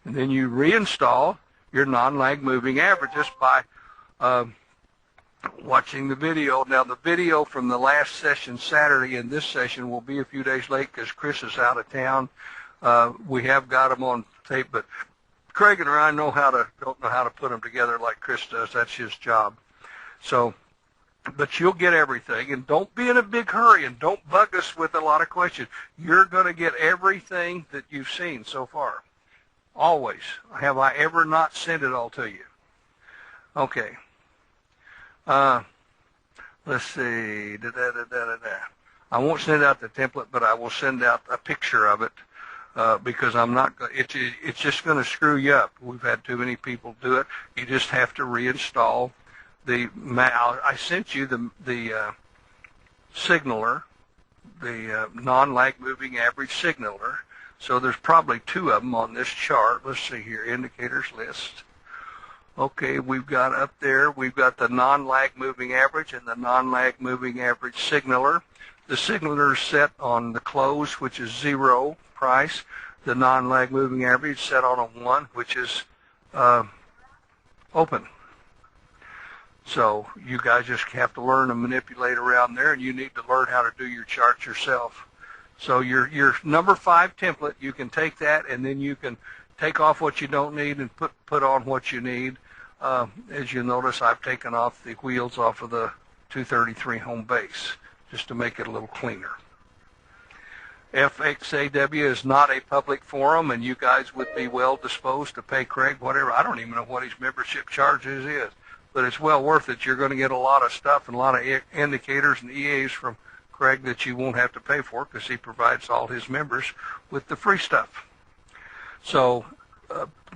And then you reinstall your non-lag moving averages by watching the video. Now, the video from the last session Saturday and this session will be a few days late because Chris is out of town. We have got them on tape, but Craig and I don't know how to put them together like Chris does. That's his job. So, but you'll get everything, and don't be in a big hurry, and don't bug us with a lot of questions. You're going to get everything that you've seen so far. Always. Have I ever not sent it all to you? Okay. Let's see. I won't send out the template, but I will send out a picture of it because I'm not. It's just going to screw you up. We've had too many people do it. You just have to reinstall the. I sent you the signaler, the non-lag moving average signaler. So there's probably 2 of them on this chart. Let's see here, indicators list. Okay, we've got up there, we've got the non-lag moving average and the non-lag moving average signaler. The signaler is set on the close, which is 0 price. The non-lag moving average set on a 1, which is open. So you guys just have to learn to manipulate around there, and you need to learn how to do your charts yourself. So your number 5 template, you can take that, and then you can take off what you don't need and put on what you need. As you notice, I've taken off the wheels off of the 233 home base just to make it a little cleaner. FXAW is not a public forum, and you guys would be well disposed to pay Craig whatever. I don't even know what his membership charges is, but it's well worth it. You're going to get a lot of stuff and a lot of indicators and EAs from Craig that you won't have to pay for because he provides all his members with the free stuff. So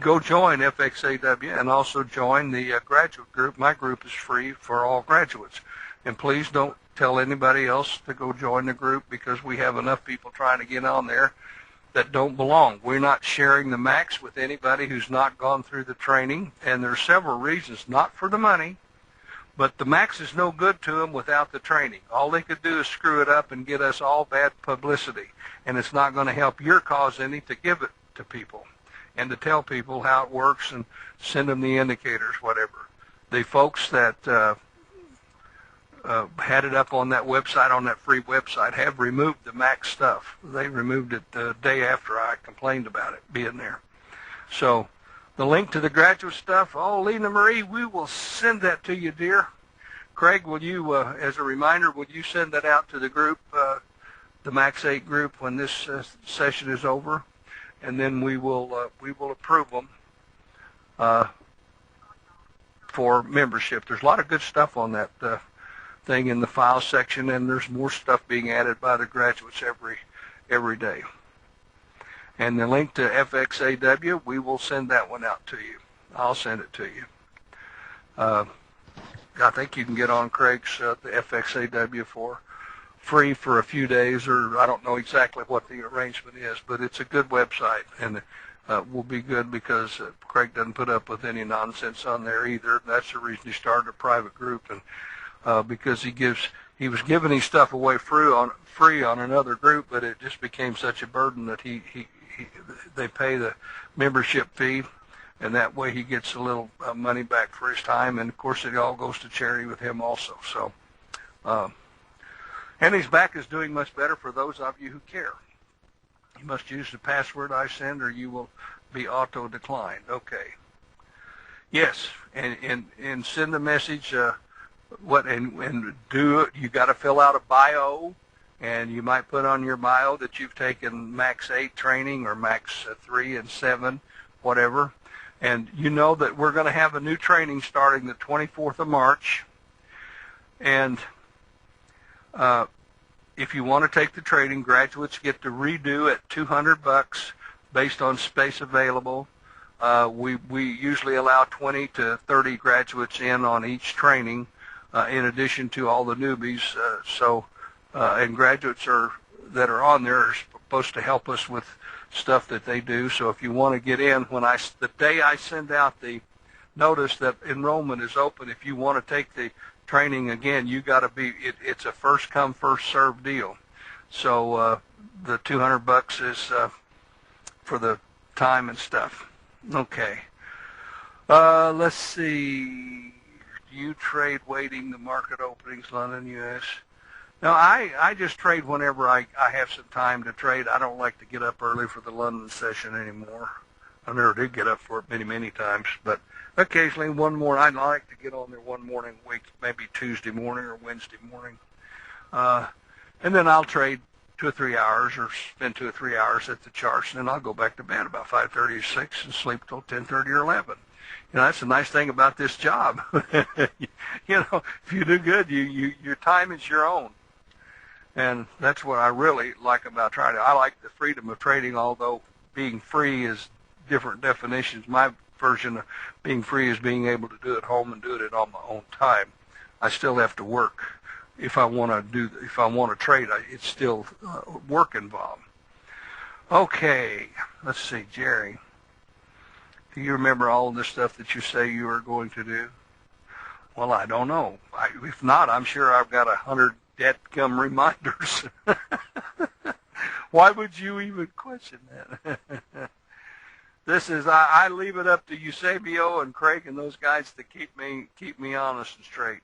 go join FXAW and also join the graduate group. My group is free for all graduates. And please don't tell anybody else to go join the group because we have enough people trying to get on there that don't belong. We're not sharing the max with anybody who's not gone through the training. And there are several reasons, not for the money, but the max is no good to them without the training. All they could do is screw it up and get us all bad publicity. And it's not going to help your cause any to give it to people and to tell people how it works and send them the indicators, whatever. The folks that had it up on that website, on that free website, have removed the max stuff. They removed it the day after I complained about it being there. So the link to the graduate stuff, oh, Lena Marie, we will send that to you, dear. Craig, will you, as a reminder, would you send that out to the group, the Max 8 group, when this session is over? And then we will approve them. for membership. There's a lot of good stuff on that thing in the file section, and there's more stuff being added by the graduates every day. And the link to FXAW, we will send that one out to you. I'll send it to you. I think you can get on Craig's the FXAW for free for a few days, or I don't know exactly what the arrangement is, but it's a good website, and will be good because Craig doesn't put up with any nonsense on there either. That's the reason he started a private group, and because he was giving his stuff away free on another group, but it just became such a burden that they pay the membership fee, and that way he gets a little money back for his time, and of course it all goes to charity with him also. So, and his back is doing much better for those of you who care. You must use the password I send, or you will be auto-declined. Okay. Yes, and send the message. And do it. You got to fill out a bio, and you might put on your bio that you've taken Max 8 training or Max 3 and 7, whatever. And you know that we're going to have a new training starting the 24th of March. And if you want to take the training, graduates get to redo at $200 based on space available. We usually allow 20 to 30 graduates in on each training, in addition to all the newbies. And graduates that are on there are supposed to help us with stuff that they do. So if you want to get in, the day I send out the notice that enrollment is open, if you want to take the training again, you got to be. It's a first come first served deal. So the $200 is for the time and stuff. Okay. Let's see. You trade waiting the market openings, London, U.S. No, I just trade whenever I have some time to trade. I don't like to get up early for the London session anymore. I never did get up for it many times, but occasionally one morning, I'd like to get on there one morning a week, maybe Tuesday morning or Wednesday morning. And then I'll trade 2 or 3 hours or spend 2 or 3 hours at the charts, and then I'll go back to bed about 5:30 or 6 and sleep till 10:30 or 11. You know, that's the nice thing about this job. You know, if you do good, your time is your own. And that's what I really like about trading. I like the freedom of trading, although being free is different definitions. My version of being free is being able to do it at home and do it on my own time. I still have to work. If I want to trade, it's still work involved. Okay, let's see, Jerry. Do you remember all of the stuff that you say you are going to do? Well, I don't know. If not, I'm sure I've got 100 debt-come reminders. Why would you even question that? This is I leave it up to Eusebio and Craig and those guys to keep me honest and straight.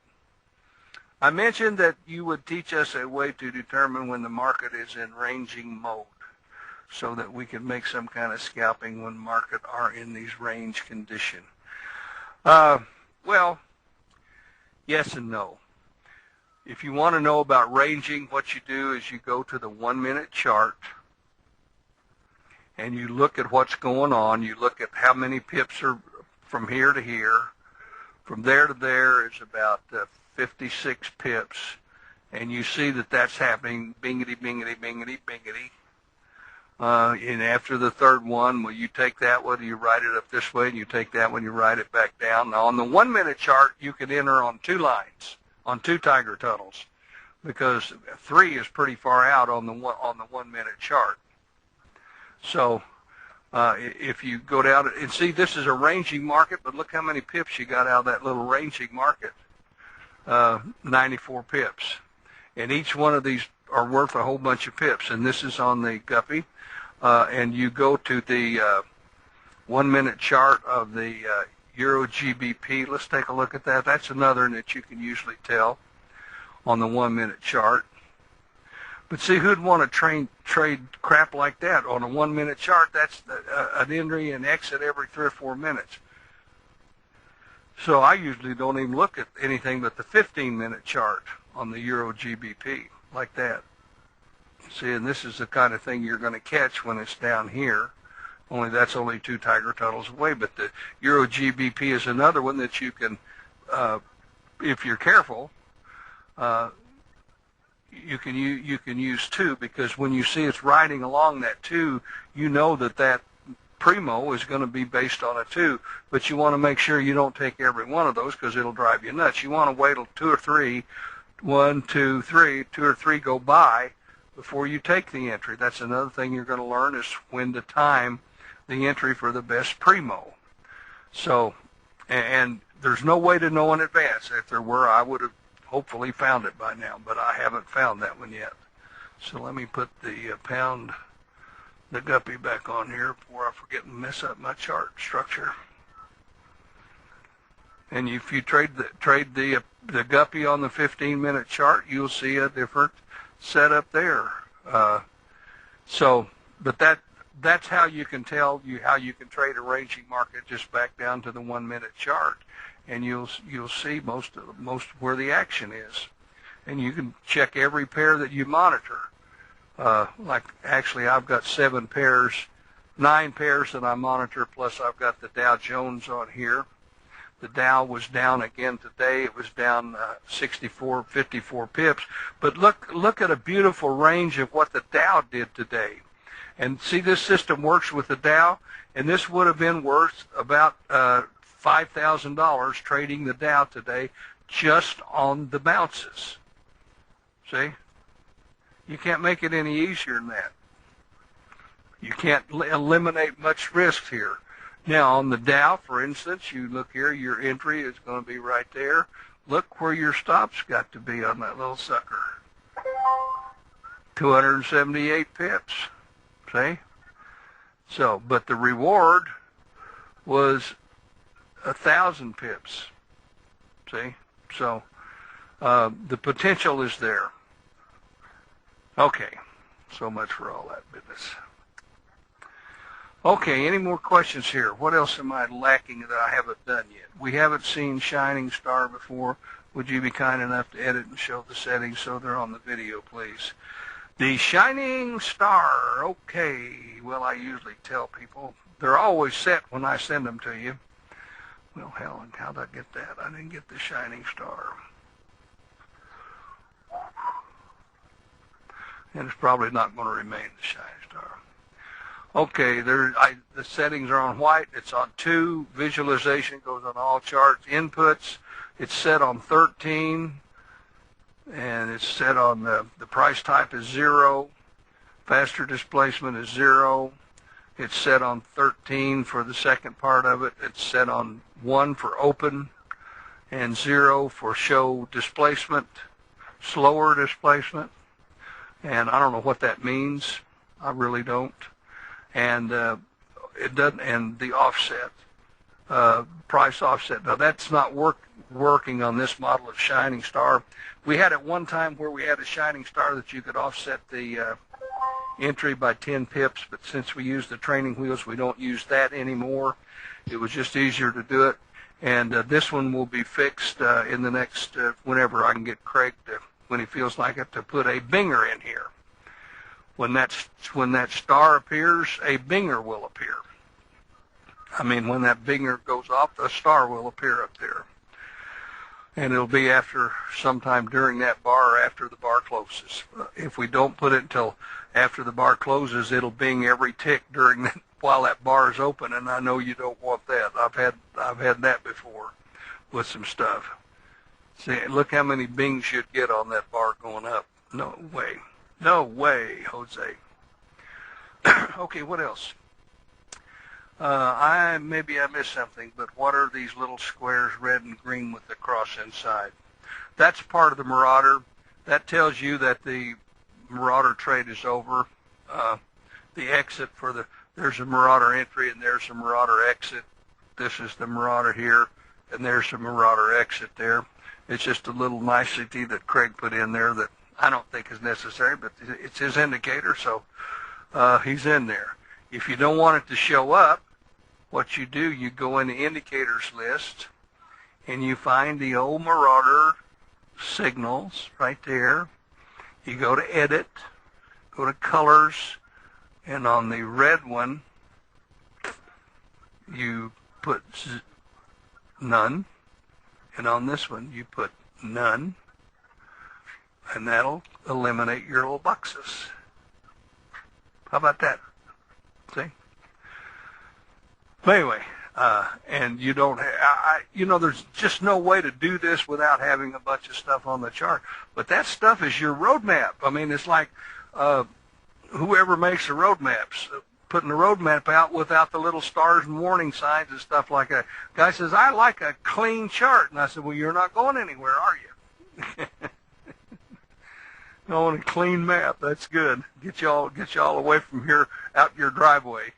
I mentioned that you would teach us a way to determine when the market is in ranging mode, so that we can make some kind of scalping when market are in these range condition. Well, yes and no. If you want to know about ranging, what you do is you go to the 1-minute chart and you look at what's going on. You look at how many pips are from here to here. From there to there is about 56 pips, and you see that that's happening, bingity, bingity, bingity, bingity. And after the third one, well, you take that one, you write it up this way, and you take that one, you write it back down. Now, on the 1-minute chart, you can enter on 2 lines, on 2 tiger tunnels, because 3 is pretty far out on the 1-minute chart. So if you go down and see, this is a ranging market, but look how many pips you got out of that little ranging market. 94 pips. And each one of these are worth a whole bunch of pips. And this is on the Guppy. And you go to the 1-minute chart of the Euro GBP. Let's take a look at that. That's another one that you can usually tell on the 1-minute chart. But see, who'd want to trade crap like that on a 1-minute chart? That's an entry and exit every 3 or 4 minutes. So I usually don't even look at anything but the 15-minute chart on the Euro GBP, like that. See, and this is the kind of thing you're going to catch when it's down here. That's only 2 tiger tunnels away. But the Euro GBP is another one that you can if you're careful, you can use 2, because when you see it's riding along that 2, you know that primo is going to be based on a 2, but you want to make sure you don't take every one of those, because it'll drive you nuts. You want to wait till 2 or 3, 1, 2, 3, 2 or 3 go by before you take the entry. That's another thing you're going to learn, is when to time the entry for the best primo. So, and there's no way to know in advance. If there were, I would have hopefully found it by now, but I haven't found that one yet. So let me put the the guppy back on here before I forget and mess up my chart structure. And if you trade the guppy on the 15-minute chart, you'll see a different setup there. But that's how you can tell how you can trade a ranging market, just back down to the 1-minute chart, and you'll see most where the action is, and you can check every pair that you monitor. Like actually, I've got 9 pairs that I monitor, plus I've got the Dow Jones on here. The Dow was down again today. It was down 54 pips. But look at a beautiful range of what the Dow did today. And see, this system works with the Dow, and this would have been worth about $5,000 trading the Dow today just on the bounces. See? You can't make it any easier than that. You can't eliminate much risk here. Now, on the Dow, for instance, you look here, your entry is going to be right there. Look where your stop's got to be on that little sucker. 278 pips. See? So, but the reward was 1,000 pips. See? So, the potential is there. Okay. So much for all that business. Okay, any more questions here? What else am I lacking that I haven't done yet? We haven't seen Shining Star before. Would you be kind enough to edit and show the settings so they're on the video, please? The Shining Star. Okay, well, I usually tell people they're always set when I send them to you. Well, Helen, how'd I get that? I didn't get the Shining Star. And it's probably not going to remain the Shining Star. Okay, the settings are on white. It's on 2. Visualization goes on all charts. Inputs, it's set on 13. And it's set on the price type is 0. Faster displacement is 0. It's set on 13 for the second part of it. It's set on 1 for open and 0 for show displacement, slower displacement. And I don't know what that means. I really don't. And it doesn't. And the offset, price offset. Now that's not working on this model of Shining Star. We had at one time where we had a Shining Star that you could offset the entry by 10 pips, but since we use the training wheels, we don't use that anymore. It was just easier to do it. And this one will be fixed in the next, whenever I can get Craig to, when he feels like it, to put a binger in here. When that star appears, a binger will appear. I mean, when that binger goes off, a star will appear up there. And it'll be after sometime during that bar or after the bar closes. If we don't put it until after the bar closes, it'll bing every tick while that bar is open, and I know you don't want that. I've had that before with some stuff. See, look how many bings you'd get on that bar going up. No way. No way, Jose. Okay, what else? Maybe I missed something, but what are these little squares, red and green with the cross inside? That's part of the Marauder. That tells you that the Marauder trade is over. The exit for there's a Marauder entry and there's a Marauder exit. This is the Marauder here, and there's a Marauder exit there. It's just a little nicety that Craig put in there that I don't think is necessary, but it's his indicator, so he's in there. If you don't want it to show up, what you do, you go in the indicators list, and you find the old Marauder signals right there. You go to Edit, go to Colors, and on the red one, you put none, And on this one, you put none, and that'll eliminate your little boxes. How about that? See? But anyway, and you don't have, there's just no way to do this without having a bunch of stuff on the chart. But that stuff is your roadmap. I mean, it's like whoever makes the roadmaps, putting the roadmap out without the little stars and warning signs and stuff like that. Guy says, I like a clean chart. And I said, well, you're not going anywhere, are you? I want a clean map. That's good. Get y'all away from here, out your driveway.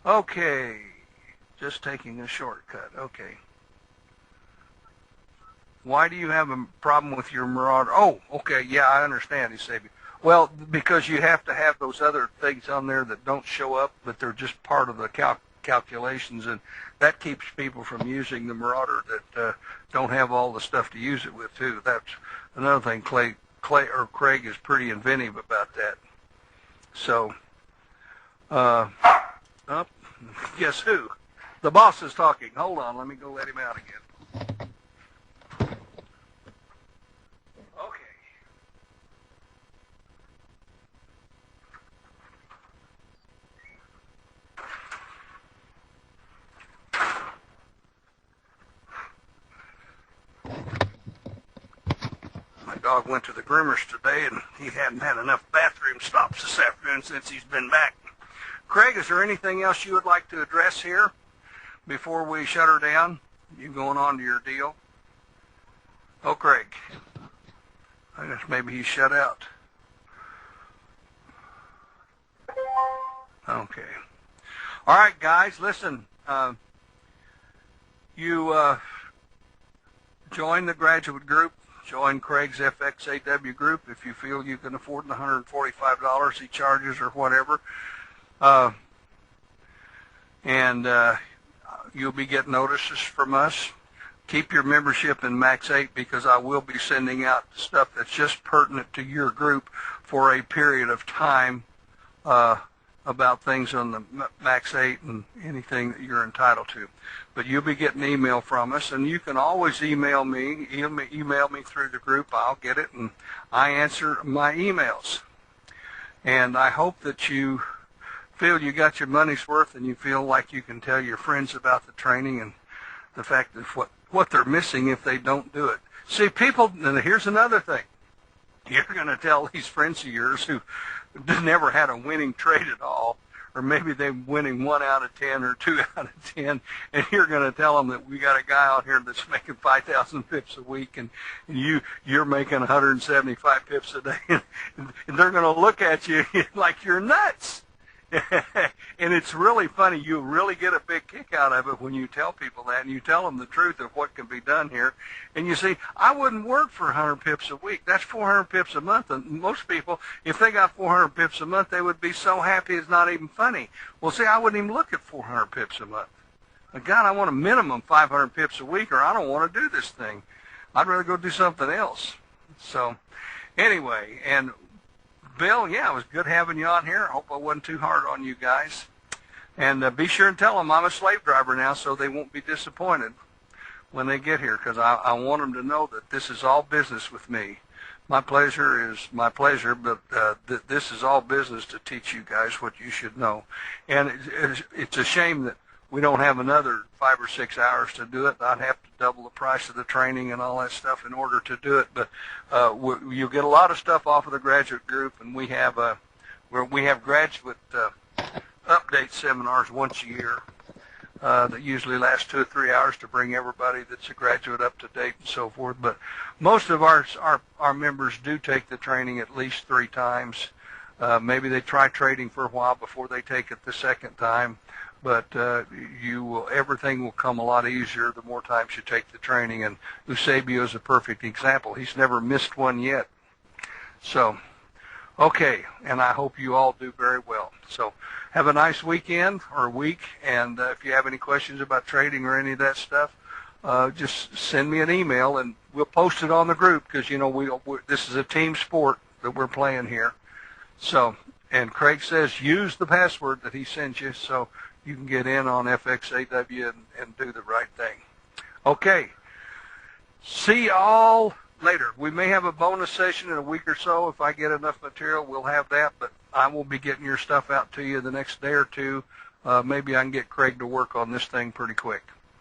Okay. Just taking a shortcut. Okay. Why do you have a problem with your Marauder? Oh, okay. Yeah, I understand. He's saying, well, because you have to have those other things on there that don't show up, but they're just part of the calculations, and that keeps people from using the Marauder that don't have all the stuff to use it with, too. That's another thing. Craig is pretty inventive about that. So, guess who? The boss is talking. Hold on, let me go let him out again. Okay. My dog went to the groomer's today, and he hadn't had enough bathroom stops this afternoon since he's been back. Craig, is there anything else you would like to address here before we shut her down? You going on to your deal? Oh, Craig. I guess maybe he's shut out. Okay. All right, guys, listen. You join the graduate group. Join Craig's FX8W group if you feel you can afford the $145 he charges or whatever. You'll be getting notices from us. Keep your membership in Max8 because I will be sending out stuff that's just pertinent to your group for a period of time about things on the Max8 and anything that you're entitled to. But you'll be getting email from us, and you can always email me through the group. I'll get it, and I answer my emails. And I hope that you feel you got your money's worth and you feel like you can tell your friends about the training and the fact that what they're missing if they don't do it. See, people, and here's another thing. You're going to tell these friends of yours who never had a winning trade at all, or maybe they're winning 1 out of 10 or 2 out of 10, and you're going to tell them that we got a guy out here that's making 5,000 pips a week, and you're making 175 pips a day, and they're going to look at you like you're nuts. And it's really funny. You really get a big kick out of it when you tell people that, and you tell them the truth of what can be done here. And you see, I wouldn't work for 100 pips a week. That's 400 pips a month. And most people, if they got 400 pips a month, they would be so happy it's not even funny. Well, see, I wouldn't even look at 400 pips a month. But God, I want a minimum 500 pips a week, or I don't want to do this thing. I'd rather go do something else. So, anyway, and Bill, yeah, it was good having you on here. I hope I wasn't too hard on you guys. And be sure and tell them I'm a slave driver now so they won't be disappointed when they get here, because I want them to know that this is all business with me. My pleasure is my pleasure, but this is all business to teach you guys what you should know. And it's a shame that we don't have another 5 or 6 hours to do it. I'd have to double the price of the training and all that stuff in order to do it. But you'll get a lot of stuff off of the graduate group, and we have graduate update seminars once a year that usually last 2 or 3 hours to bring everybody that's a graduate up to date and so forth. But most of our members do take the training at least 3 times. Maybe they try trading for a while before they take it the second time. But everything will come a lot easier the more times you take the training. And Eusebio is a perfect example. He's never missed one yet. So, okay, and I hope you all do very well. So have a nice weekend or week, and if you have any questions about trading or any of that stuff, just send me an email, and we'll post it on the group because, this is a team sport that we're playing here. So, and Craig says use the password that he sends you so you can get in on FX8W and do the right thing. Okay. See y'all later. We may have a bonus session in a week or so. If I get enough material, we'll have that, but I will be getting your stuff out to you the next day or two. Maybe I can get Craig to work on this thing pretty quick.